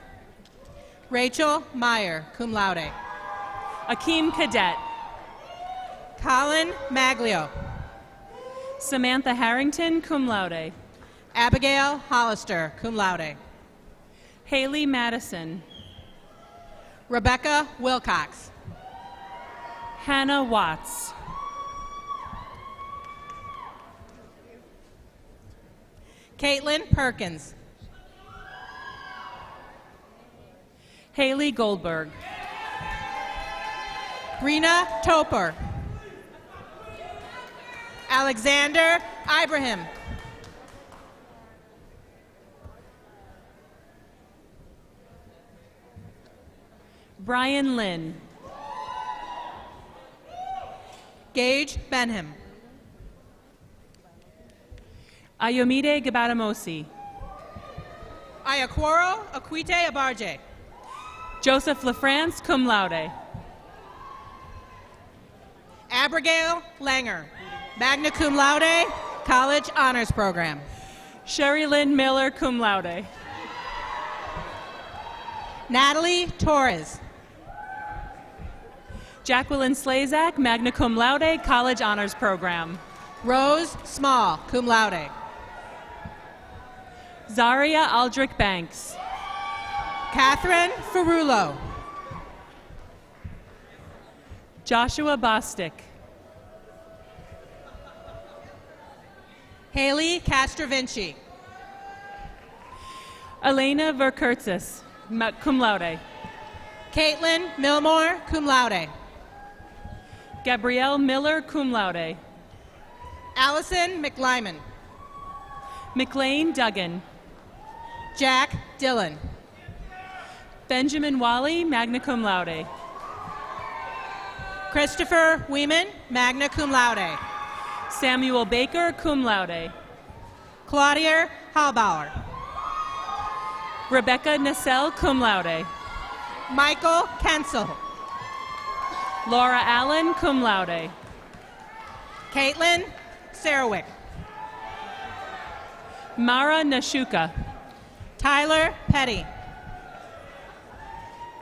Rachel Meyer, cum laude. Akeem Cadet. Colin Maglio. Samantha Harrington, cum laude. Abigail Hollister, cum laude. Haley Madison. Rebecca Wilcox. Hannah Watts. Caitlin Perkins. Haley Goldberg. Rena Toper. Alexander Ibrahim. Brian Lynn. Gage Benham. Ayomide Gabadamosi. Ayakworo Akwite Abarje. Joseph LaFrance, cum laude. Abigail Langer. Magna cum laude, college honors program. Sherry Lynn Miller, cum laude. Natalie Torres. Jacqueline Slazak, magna cum laude, college honors program. Rose Small, cum laude. Zaria Aldrich Banks. Catherine Ferrulo. Joshua Bostic. Haley Castrovinci. Elena Verkurtzis, cum laude. Caitlin Milmore, cum laude. Gabrielle Miller, cum laude. Allison McLyman. McLean Duggan. Jack Dillon. Benjamin Wally, magna cum laude. Christopher Weeman, magna cum laude. Samuel Baker, cum laude. Claudia Halbauer. Rebecca Nassell, cum laude. Michael Kensel. Laura Allen, cum laude. Caitlin Sarwick. Mara Nashuka. Tyler Petty.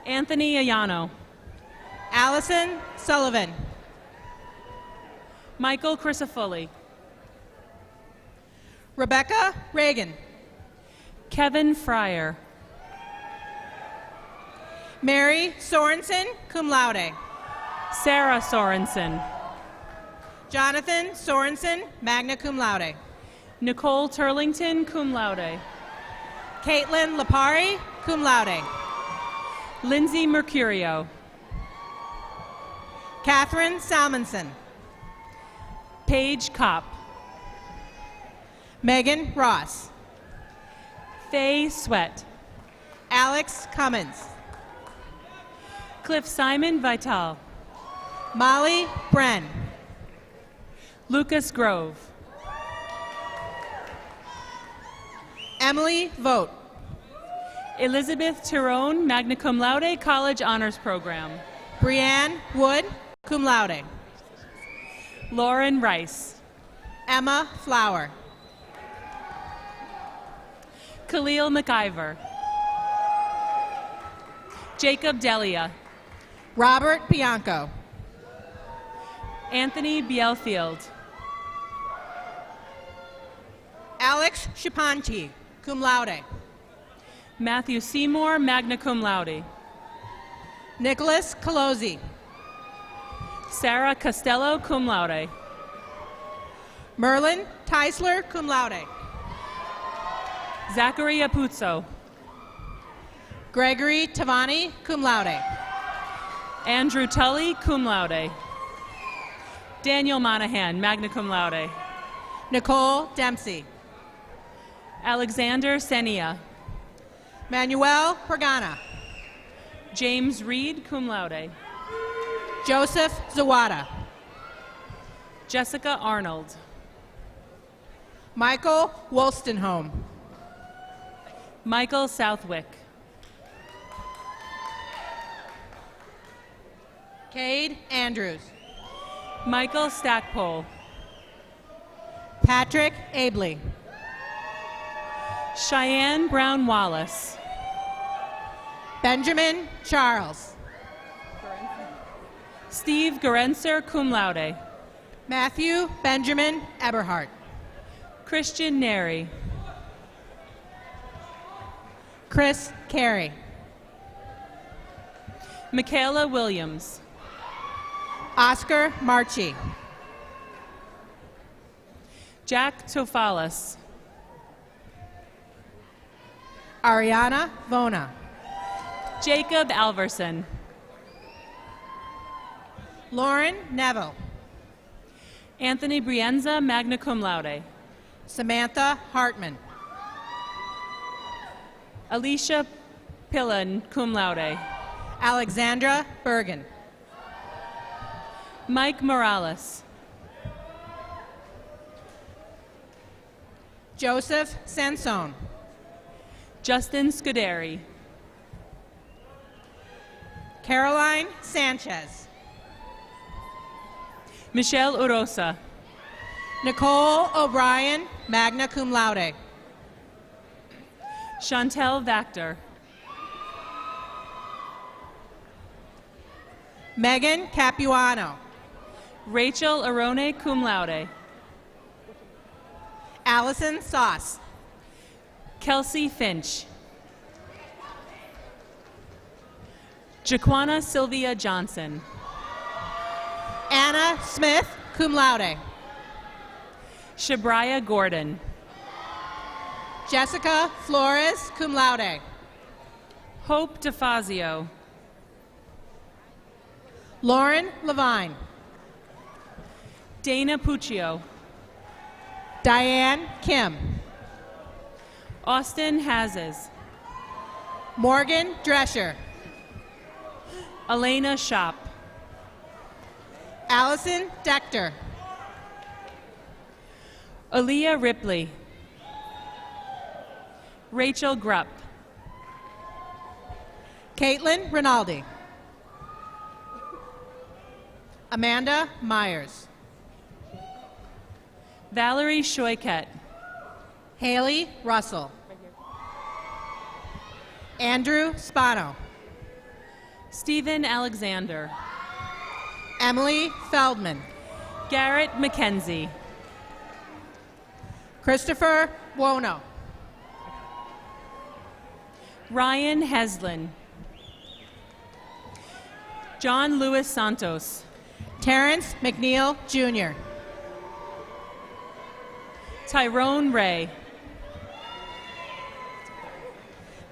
Anthony Ayano. Allison Sullivan. Michael Crisafulli. Rebecca Reagan. Kevin Fryer. Mary Sorensen, cum laude. Sarah Sorensen. Jonathan Sorensen, magna cum laude. Nicole Turlington, cum laude. Caitlin Lapari, cum laude. Lindsay Mercurio. Catherine Salmonson. Paige Kopp. Megan Ross. Faye Sweat. Alex Cummins. Cliff Simon Vital. Molly Bren. Lucas Grove. Emily Vogt. Elizabeth Tyrone, magna cum laude, College Honors Program. Brianne Wood, cum laude. Lauren Rice. Emma Flower. Khalil McIver. Jacob Delia. Robert Bianco. Anthony Bielfield. Alex Shapanti, cum laude. Matthew Seymour, magna cum laude. Nicholas Colosi. Sarah Costello, cum laude. Merlin Teisler, cum laude. Zachary Apuzzo. Gregory Tavani, cum laude. Andrew Tully, cum laude. Daniel Monahan, magna cum laude. Nicole Dempsey. Alexander Senia. Manuel Pergana. James Reed, cum laude. Joseph Zawada. Jessica Arnold. Michael Wolstenholme. Michael Southwick. Cade Andrews. Michael Stackpole. Patrick Abley. Cheyenne Brown Wallace. Benjamin Charles. Steve Gerenser, cum laude. Matthew Benjamin Eberhardt. Christian Neri. Chris Carey. Michaela Williams. Oscar Marchi. Jack Tofalis. Ariana Vona. Jacob Alverson. Lauren Neville. Anthony Brienza, magna cum laude. Samantha Hartman. Alicia Pillen, cum laude. Alexandra Bergen. Mike Morales. Joseph Sansone. Justin Scuderi. Caroline Sanchez. Michelle Urosa. Nicole O'Brien, magna cum laude. Chantel Vactor. Megan Capuano. Rachel Arone, cum laude. Allison Sauce. Kelsey Finch. Jaquana Sylvia Johnson. Anna Smith, cum laude. Shabria Gordon. Jessica Flores, cum laude. Hope DeFazio. Lauren Levine. Dana Puccio. Diane Kim. Austin Hazes. Morgan Drescher. Elena Shop. Allison Dechter. Aaliyah Ripley. Rachel Grupp. Caitlin Rinaldi. Amanda Myers. Valerie Shoyket. Haley Russell. Andrew Spano. Stephen Alexander. Emily Feldman. Garrett McKenzie. Christopher Buono. Ryan Heslin. John Lewis Santos. Terrence McNeil, Jr. Tyrone Ray.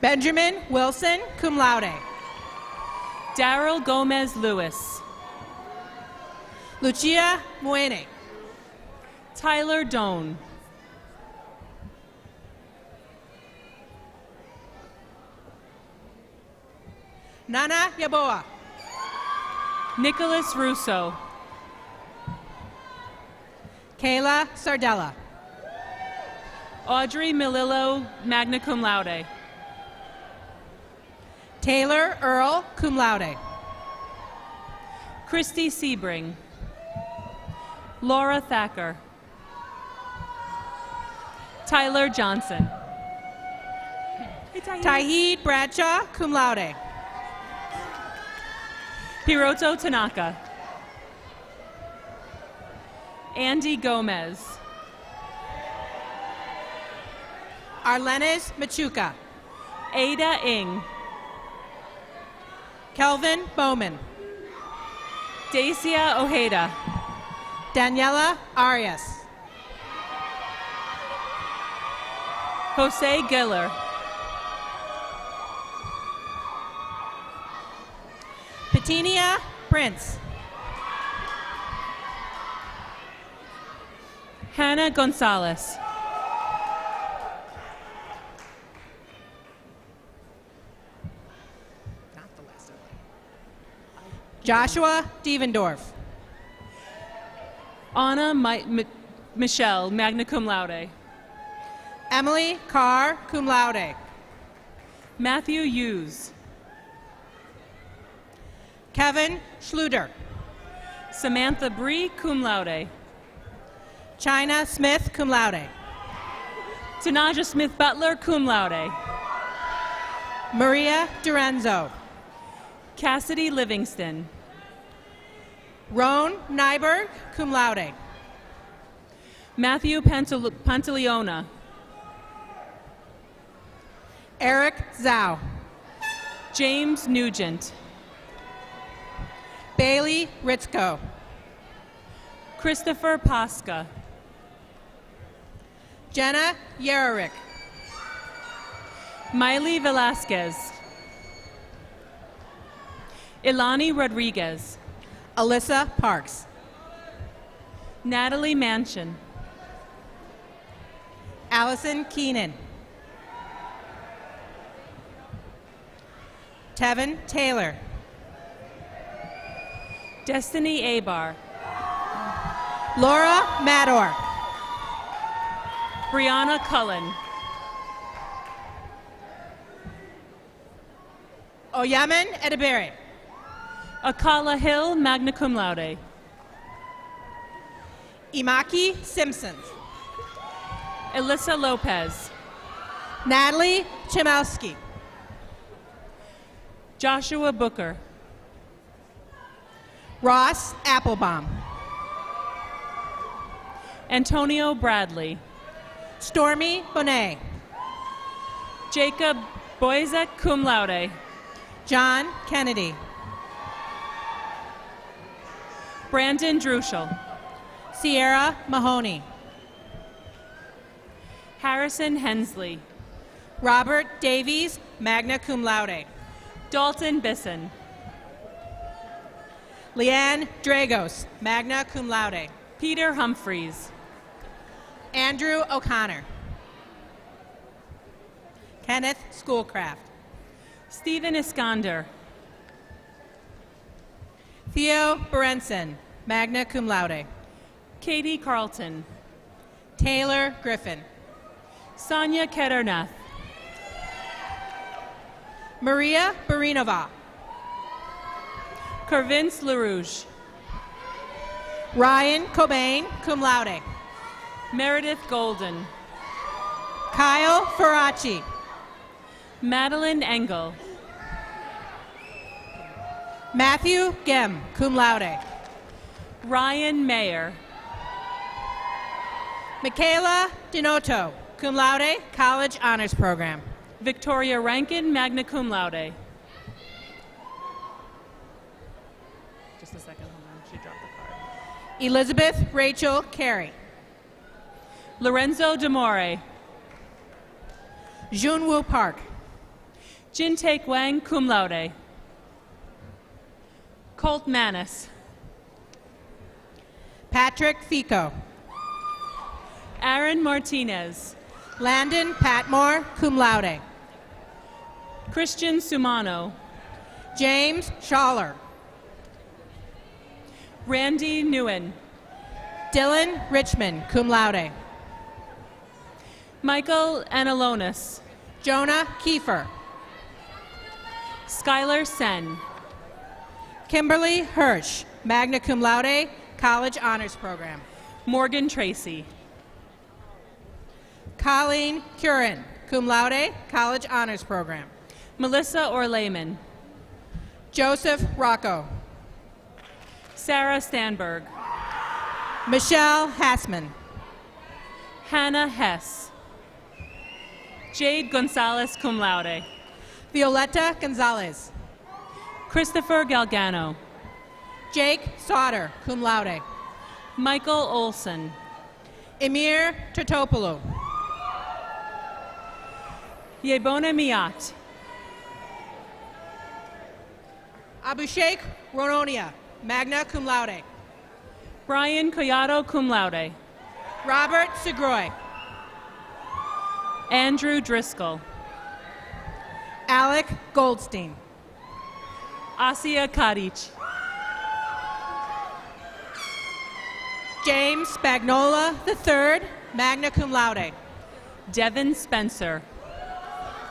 Benjamin Wilson, cum laude. Daryl Gomez Lewis. Lucia Muene. Tyler Doan. Nana Yaboa. Nicholas Russo. Kayla Sardella. Audrey Melillo, magna cum laude. Taylor Earl, cum laude. Christy Sebring. Laura Thacker. Tyler Johnson. Tahid Bradshaw, cum laude. Hiroto Tanaka. Andy Gomez. Arlenes Machuca. Ada Ing. Kelvin Bowman. Dacia Ojeda. Daniela Arias. Jose Giller. Petinia Prince. Hannah Gonzalez. Joshua Devendorf. Anna Michelle, magna cum laude. Emily Carr, cum laude. Matthew Hughes. Kevin Schluter. Samantha Bree, cum laude. China Smith, cum laude. Tanaja Smith Butler, cum laude. Maria Durenzo. Cassidy Livingston. Roan Nyberg, cum laude. Matthew Pantaleona. Eric Zhao. James Nugent. Bailey Ritzko. Christopher Pasca. Jenna Yarrick. Miley Velasquez. Ilani Rodriguez. Alyssa Parks. Natalie Manchin. Allison Keenan. Tevin Taylor. Destiny Abar. Laura Mador. Brianna Cullen. Oyamen Edebere. Akala Hill, magna cum laude. Imaki Simpson. Alyssa Lopez. Natalie Chemowski. Joshua Booker. Ross Applebaum. Antonio Bradley. Stormy Bonet. Jacob Boyzek, cum laude. John Kennedy. Brandon Druschel. Sierra Mahoney. Harrison Hensley. Robert Davies, magna cum laude. Dalton Bisson. Leanne Dragos, magna cum laude. Peter Humphreys. Andrew O'Connor. Kenneth Schoolcraft. Stephen Iskander. Theo Berenson, magna cum laude. Katie Carlton. Taylor Griffin. Sonia Ketternath. Maria Barinova. Kervince LaRouge. Ryan Cobain, cum laude. Meredith Golden. Kyle Faraci. Madeline Engel. Matthew Gem, cum laude. Ryan Mayer. Michaela Dinoto, cum laude, College Honors Program. Victoria Rankin, magna cum laude. Just a second, hold on, she dropped the card. Elizabeth Rachel Carey. Lorenzo Demore. Junwoo Park. Jin Taek Wang, cum laude. Colt Manis. Patrick Fico. Aaron Martinez. Landon Patmore, cum laude. Christian Sumano. James Schaller. Randy Nguyen. Dylan Richmond, cum laude. Michael Analonis. Jonah Kiefer. Skylar Sen. Kimberly Hirsch, magna cum laude, College Honors Program. Morgan Tracy. Colleen Curran, cum laude, College Honors Program. Melissa Orlayman. Joseph Rocco. Sarah Stanberg. Michelle Hassman. Hannah Hess. Jade Gonzalez, cum laude. Violetta Gonzalez. Christopher Galgano. Jake Sauter, cum laude. Michael Olson. Emir Totopoulos. Yebona Miat. Abhishek Rononia, magna cum laude. Brian Collado, cum laude. Robert Segroy. Andrew Driscoll. Alec Goldstein. Asia Kadic. James Spagnola III, magna cum laude. Devin Spencer.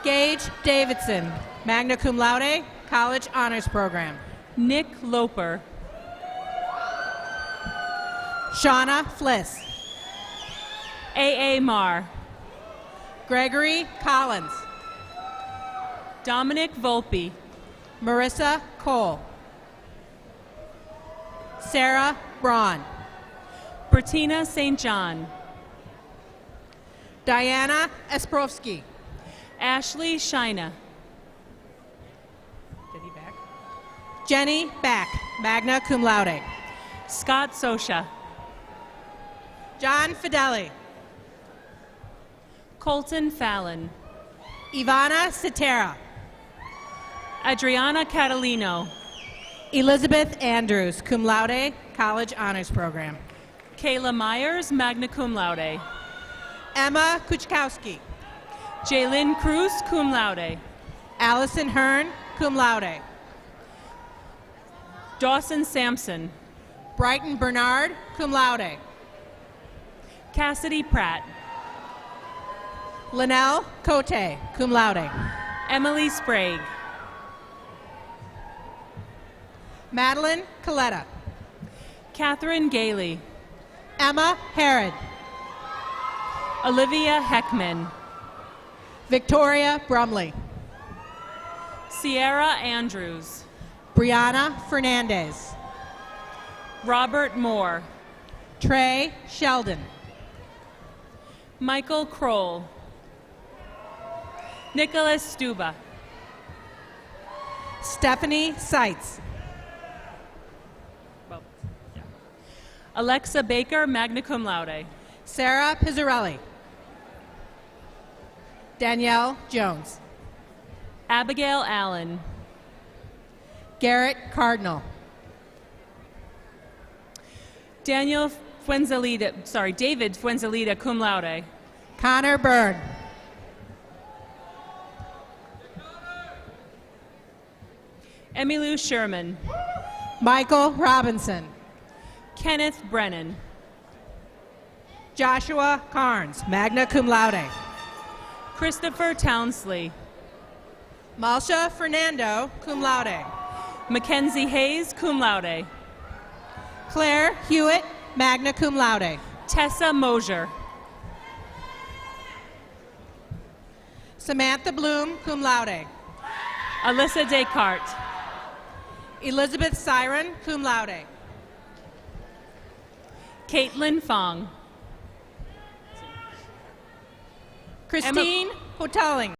Gage Davidson, magna cum laude, College Honors Program. Nick Loper. Shauna Fliss. A.A. Marr. Gregory Collins. Dominic Volpe. Marissa Cole. Sarah Braun. Bertina St. John. Diana Esprovsky. Ashley Shina. Jenny Back, magna cum laude. Scott Sosha. John Fideli. Colton Fallon. Ivana Cetera. Adriana Catalino. Elizabeth Andrews, cum laude, College Honors Program. Kayla Myers, magna cum laude. Emma Kuchkowski. Jaylyn Cruz, cum laude. Allison Hearn, cum laude. Dawson Sampson. Brighton Bernard, cum laude. Cassidy Pratt. Linnell Cote, cum laude. Emily Sprague. Madeline Coletta. Catherine Gailey. Emma Herod. Olivia Heckman. Victoria Brumley. Sierra Andrews. Brianna Fernandez. Robert Moore. Trey Sheldon. Michael Kroll. Nicholas Stuba. Stephanie Seitz. Alexa Baker, magna cum laude. Sarah Pizzarelli. Danielle Jones. Abigail Allen. Garrett Cardinal. David Fuenzalida, cum laude. Connor Byrne. Emmylou Sherman. Michael Robinson. Kenneth Brennan. Joshua Carnes, magna cum laude. Christopher Townsley. Malsha Fernando, cum laude. Mackenzie Hayes, cum laude. Claire Hewitt, magna cum laude. Tessa Mosier. Samantha Bloom, cum laude. Alyssa Descartes. Elizabeth Siren, cum laude. Caitlin Fong. Christine Hoteling.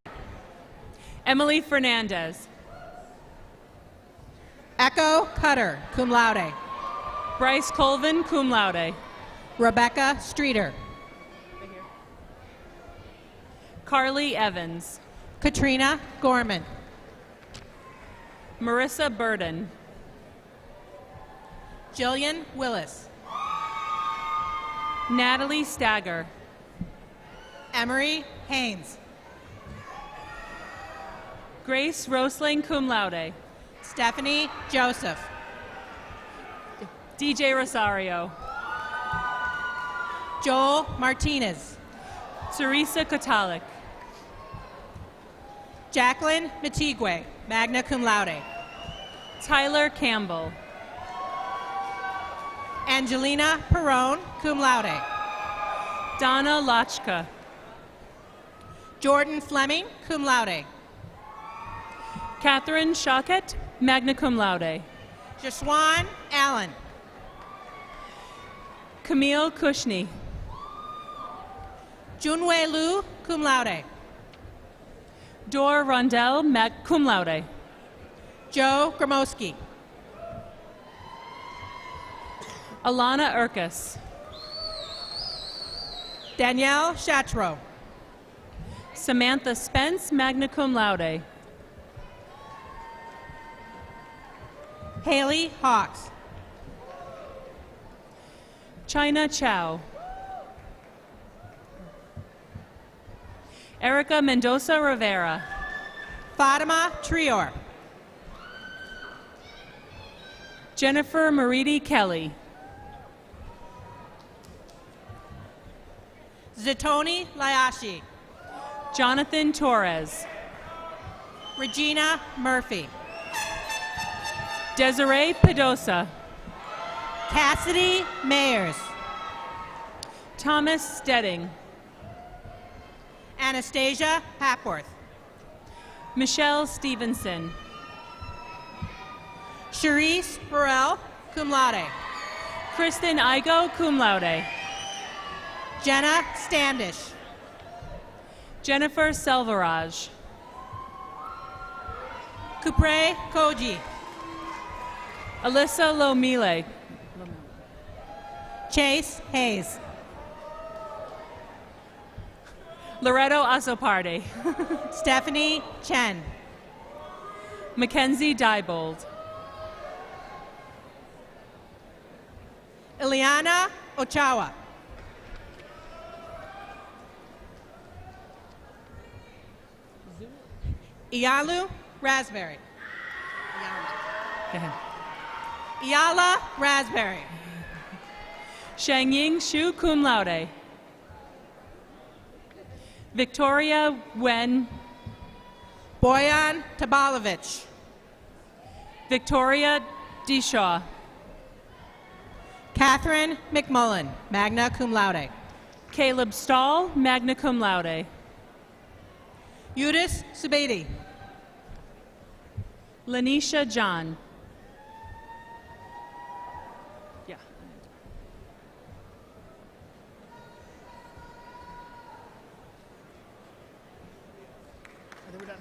Emily Fernandez. Echo Cutter, cum laude. Bryce Colvin, cum laude. Rebecca Streeter. Carly Evans. Katrina Gorman. Marissa Burden. Jillian Willis. Natalie Stagger. Emery Haynes. Grace Rosling, cum laude. Stephanie Joseph. DJ Rosario. Joel Martinez. Teresa Kotalik. Jacqueline Matigue, magna cum laude. Tyler Campbell. Angelina Perone, cum laude. Donna Lachka. Jordan Fleming, cum laude. Catherine Shawkett, magna cum laude. Jaswan Allen. Camille Kushney. Junwei Lu, cum laude. Dor Rondell, cum laude. Joe Gromowski. Alana Urkus. Danielle Chatreau. Samantha Spence, magna cum laude. Haley Hawks. China Chow. Erica Mendoza Rivera. Fatima Trior. Jennifer Maridi Kelly. Zitoni Layashi. Jonathan Torres. Regina Murphy. Desiree Pedosa. Cassidy Mayers. Thomas Stedding. Anastasia Hapworth. Michelle Stevenson. Charisse Burrell, cum laude. Kristen Igo, cum laude. Jenna Standish. Jennifer Selvaraj. Kupre Koji. Alyssa Lomile. Chase Hayes. Loretto Azopardi. Stephanie Chen. Mackenzie Diebold. Ileana Ochawa. Iyalu Raspberry. Iyala Raspberry. Shangying Shu, cum laude. Victoria Wen. Boyan Tabalovich. Victoria Deshaw. Catherine McMullen, magna cum laude. Caleb Stahl, magna cum laude. Yudis Subedi. Lanisha John. Yeah. We're done.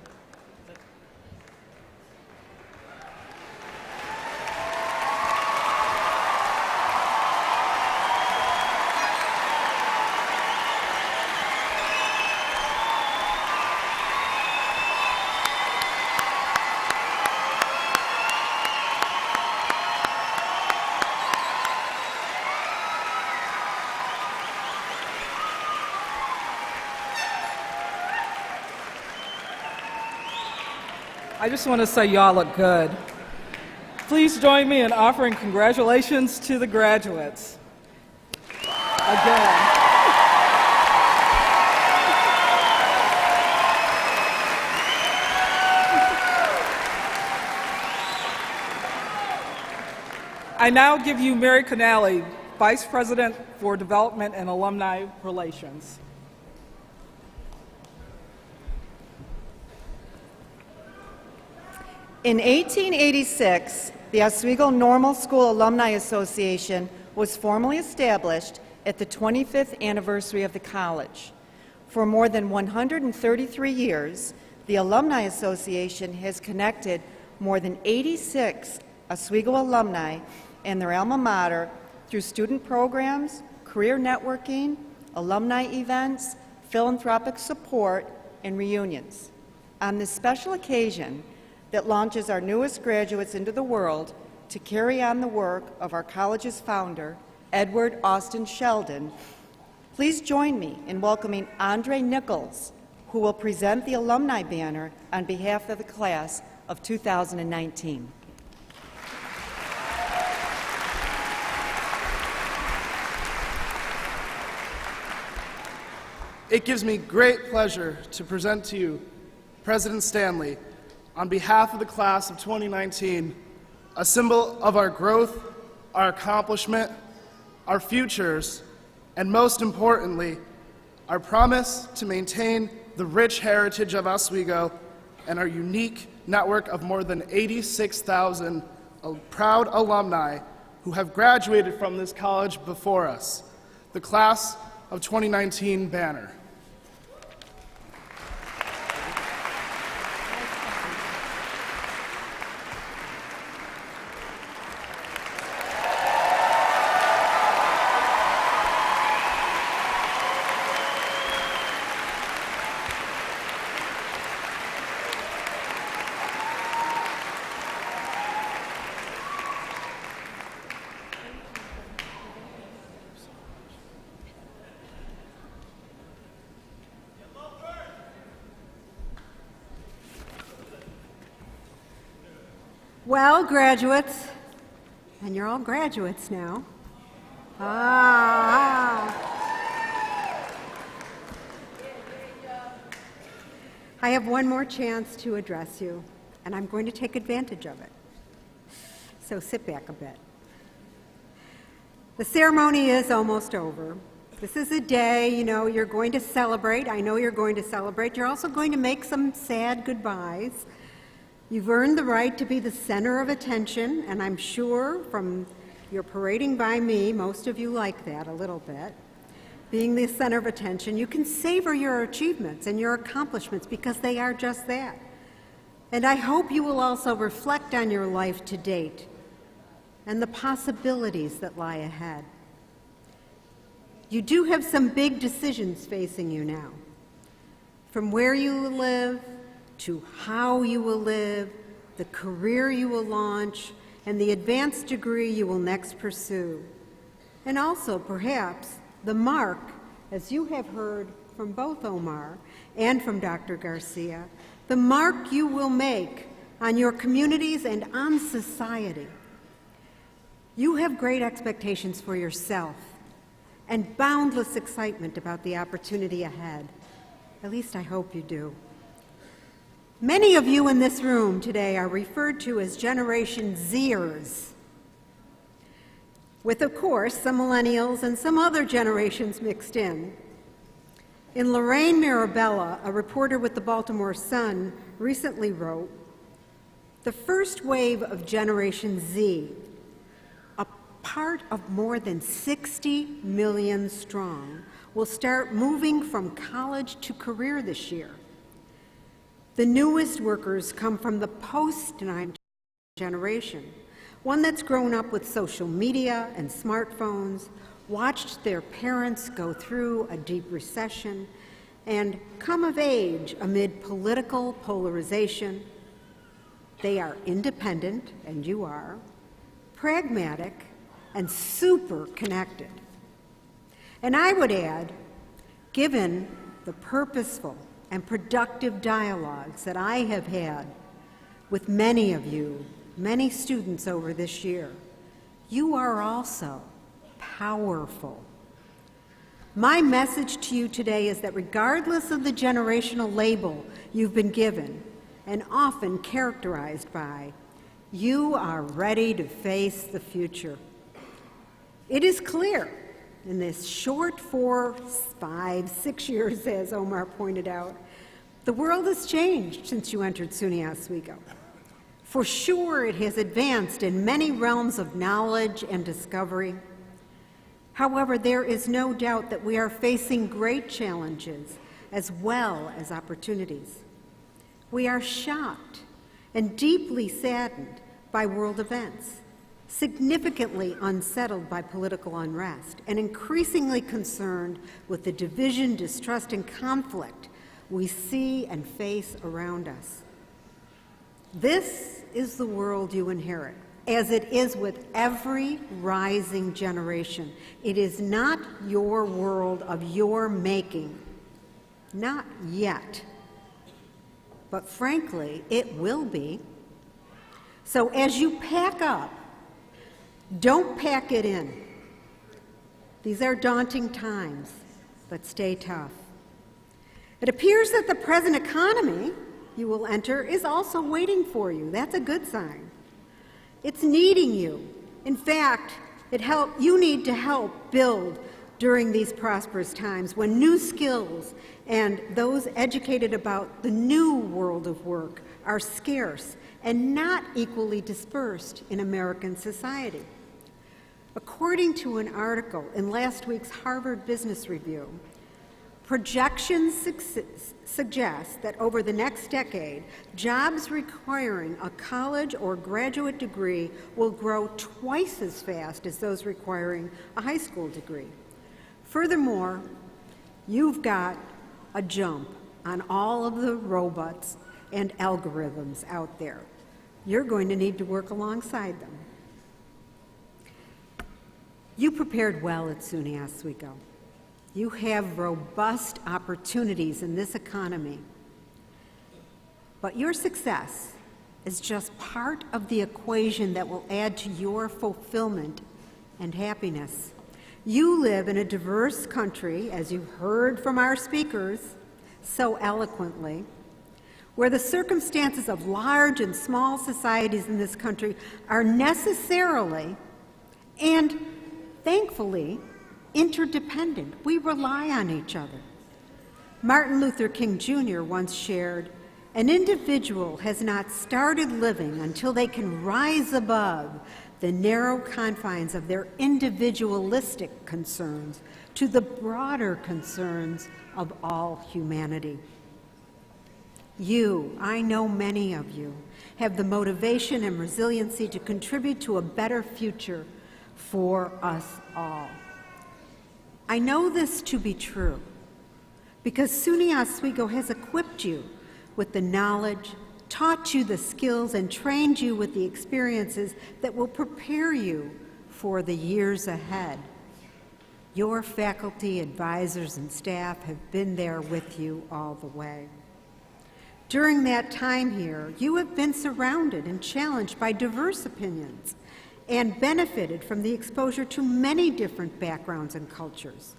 I just want to say y'all look good. Please join me in offering congratulations to the graduates. Again. I now give you Mary Connally, Vice President for Development and Alumni Relations. In 1886, the Oswego Normal School Alumni Association was formally established at the 25th anniversary of the college. For more than 133 years, the Alumni Association has connected more than 86 Oswego alumni and their alma mater through student programs, career networking, alumni events, philanthropic support, and reunions. On this special occasion that launches our newest graduates into the world to carry on the work of our college's founder, Edward Austin Sheldon, please join me in welcoming Andre Nichols, who will present the alumni banner on behalf of the class of 2019. It gives me great pleasure to present to you President Stanley, on behalf of the class of 2019, a symbol of our growth, our accomplishment, our futures, and most importantly, our promise to maintain the rich heritage of Oswego and our unique network of more than 86,000 proud alumni who have graduated from this college before us. The class of 2019 banner. Well, graduates, and you're all graduates now. I have one more chance to address you, and I'm going to take advantage of it. So sit back a bit. The ceremony is almost over. This is a day, you're going to celebrate. I know you're going to celebrate. You're also going to make some sad goodbyes. You've earned the right to be the center of attention, and I'm sure from your parading by me, most of you like that a little bit. Being the center of attention, you can savor your achievements and your accomplishments because they are just that. And I hope you will also reflect on your life to date and the possibilities that lie ahead. You do have some big decisions facing you now. From where you will live, to how you will live, the career you will launch, and the advanced degree you will next pursue. And also, perhaps, the mark, as you have heard from both Omar and from Dr. Garcia, the mark you will make on your communities and on society. You have great expectations for yourself and boundless excitement about the opportunity ahead. At least I hope you do. Many of you in this room today are referred to as Generation Zers, with, of course, some millennials and some other generations mixed in. In Lorraine Mirabella, a reporter with the Baltimore Sun, recently wrote, "The first wave of Generation Z, a part of more than 60 million strong, will start moving from college to career this year. The newest workers come from the post-9 generation, one that's grown up with social media and smartphones, watched their parents go through a deep recession, and come of age amid political polarization. They are independent, and you are, pragmatic, and super connected. And I would add, given the purposeful and productive dialogues that I have had with many of you, many students over this year, you are also powerful. My message to you today is that regardless of the generational label you've been given and often characterized by, you are ready to face the future. It is clear in this short 4, 5, 6 years, as Omar pointed out, the world has changed since you entered SUNY Oswego. For sure, it has advanced in many realms of knowledge and discovery. However, there is no doubt that we are facing great challenges as well as opportunities. We are shocked and deeply saddened by world events, significantly unsettled by political unrest, and increasingly concerned with the division, distrust, and conflict we see and face around us. This is the world you inherit, as it is with every rising generation. It is not your world of your making, not yet. But frankly, it will be. So as you pack up, don't pack it in. These are daunting times, but stay tough. It appears that the present economy you will enter is also waiting for you. That's a good sign. It's needing you. In fact, you need to help build during these prosperous times when new skills and those educated about the new world of work are scarce and not equally dispersed in American society. According to an article in last week's Harvard Business Review, projections suggest that over the next decade, jobs requiring a college or graduate degree will grow twice as fast as those requiring a high school degree. Furthermore, you've got a jump on all of the robots and algorithms out there. You're going to need to work alongside them. You prepared well at SUNY Oswego. You have robust opportunities in this economy. But your success is just part of the equation that will add to your fulfillment and happiness. You live in a diverse country, as you've heard from our speakers so eloquently, where the circumstances of large and small societies in this country are necessarily and thankfully interdependent. We rely on each other. Martin Luther King Jr. once shared, "An individual has not started living until they can rise above the narrow confines of their individualistic concerns to the broader concerns of all humanity." You, I know many of you, have the motivation and resiliency to contribute to a better future for us all. I know this to be true because SUNY Oswego has equipped you with the knowledge, taught you the skills, and trained you with the experiences that will prepare you for the years ahead. Your faculty, advisors, and staff have been there with you all the way. During that time here, you have been surrounded and challenged by diverse opinions and benefited from the exposure to many different backgrounds and cultures.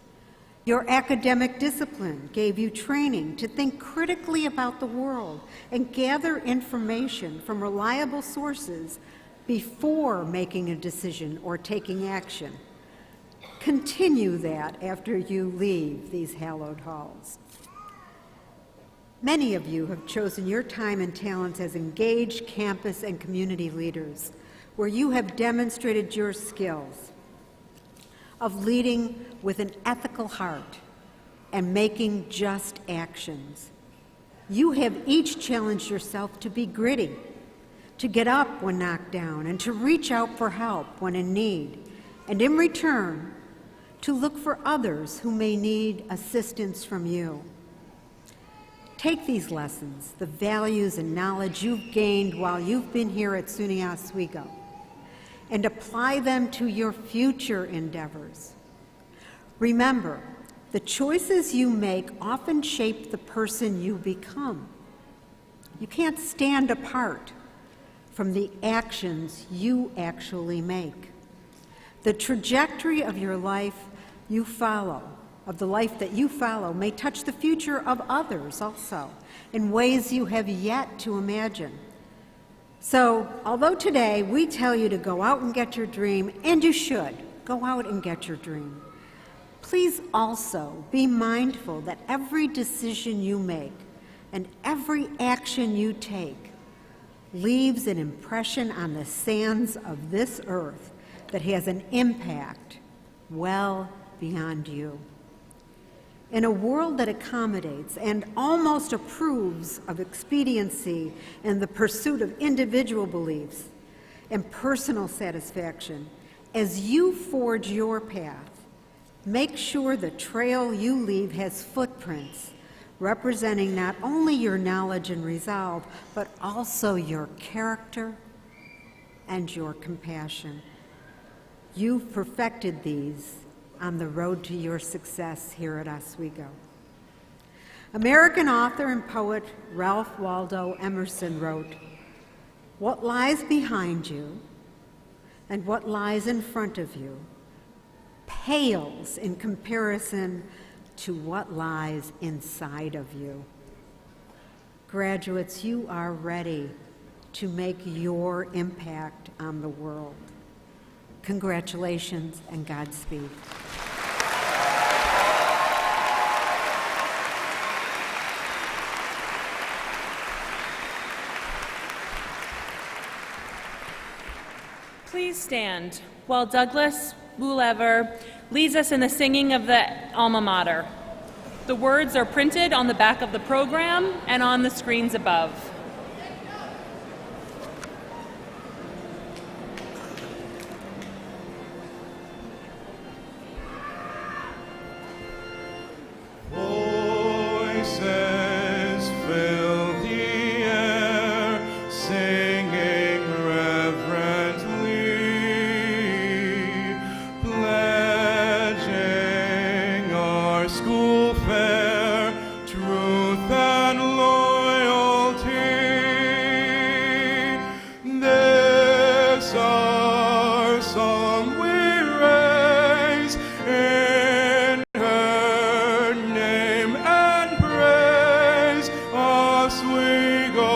Your academic discipline gave you training to think critically about the world and gather information from reliable sources before making a decision or taking action. Continue that after you leave these hallowed halls. Many of you have chosen your time and talents as engaged campus and community leaders, where you have demonstrated your skills of leading with an ethical heart and making just actions. You have each challenged yourself to be gritty, to get up when knocked down, and to reach out for help when in need, and in return, to look for others who may need assistance from you. Take these lessons, the values and knowledge you've gained while you've been here at SUNY Oswego, and apply them to your future endeavors. Remember, the choices you make often shape the person you become. You can't stand apart from the actions you actually make. The trajectory of your life you follow, of the life that you follow, may touch the future of others also in ways you have yet to imagine. So, although today we tell you to go out and get your dream, and you should, go out and get your dream, please also be mindful that every decision you make and every action you take leaves an impression on the sands of this earth that has an impact well beyond you. In a world that accommodates and almost approves of expediency and the pursuit of individual beliefs and personal satisfaction, as you forge your path, make sure the trail you leave has footprints representing not only your knowledge and resolve, but also your character and your compassion. You've perfected these on the road to your success here at Oswego. American author and poet Ralph Waldo Emerson wrote, "What lies behind you and what lies in front of you pales in comparison to what lies inside of you." Graduates, you are ready to make your impact on the world. Congratulations and Godspeed. Please stand while Douglas Woolever leads us in the singing of the alma mater. The words are printed on the back of the program and on the screens above. Voices fill the air, singing reverently, pledging our school fair truth and loyalty. This our song we raise in her name and praise. Oswego,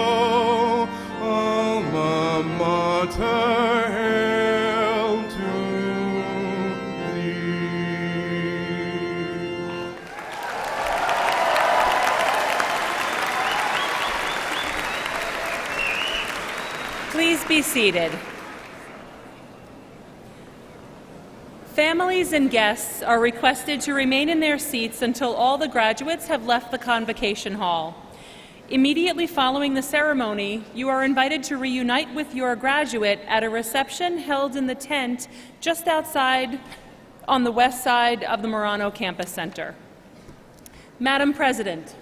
alma mater, hail to thee. Please be seated. Families and guests are requested to remain in their seats until all the graduates have left the convocation hall. Immediately following the ceremony, you are invited to reunite with your graduate at a reception held in the tent just outside on the west side of the Marano Campus Center. Madam President,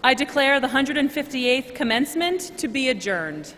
I declare the 158th commencement to be adjourned.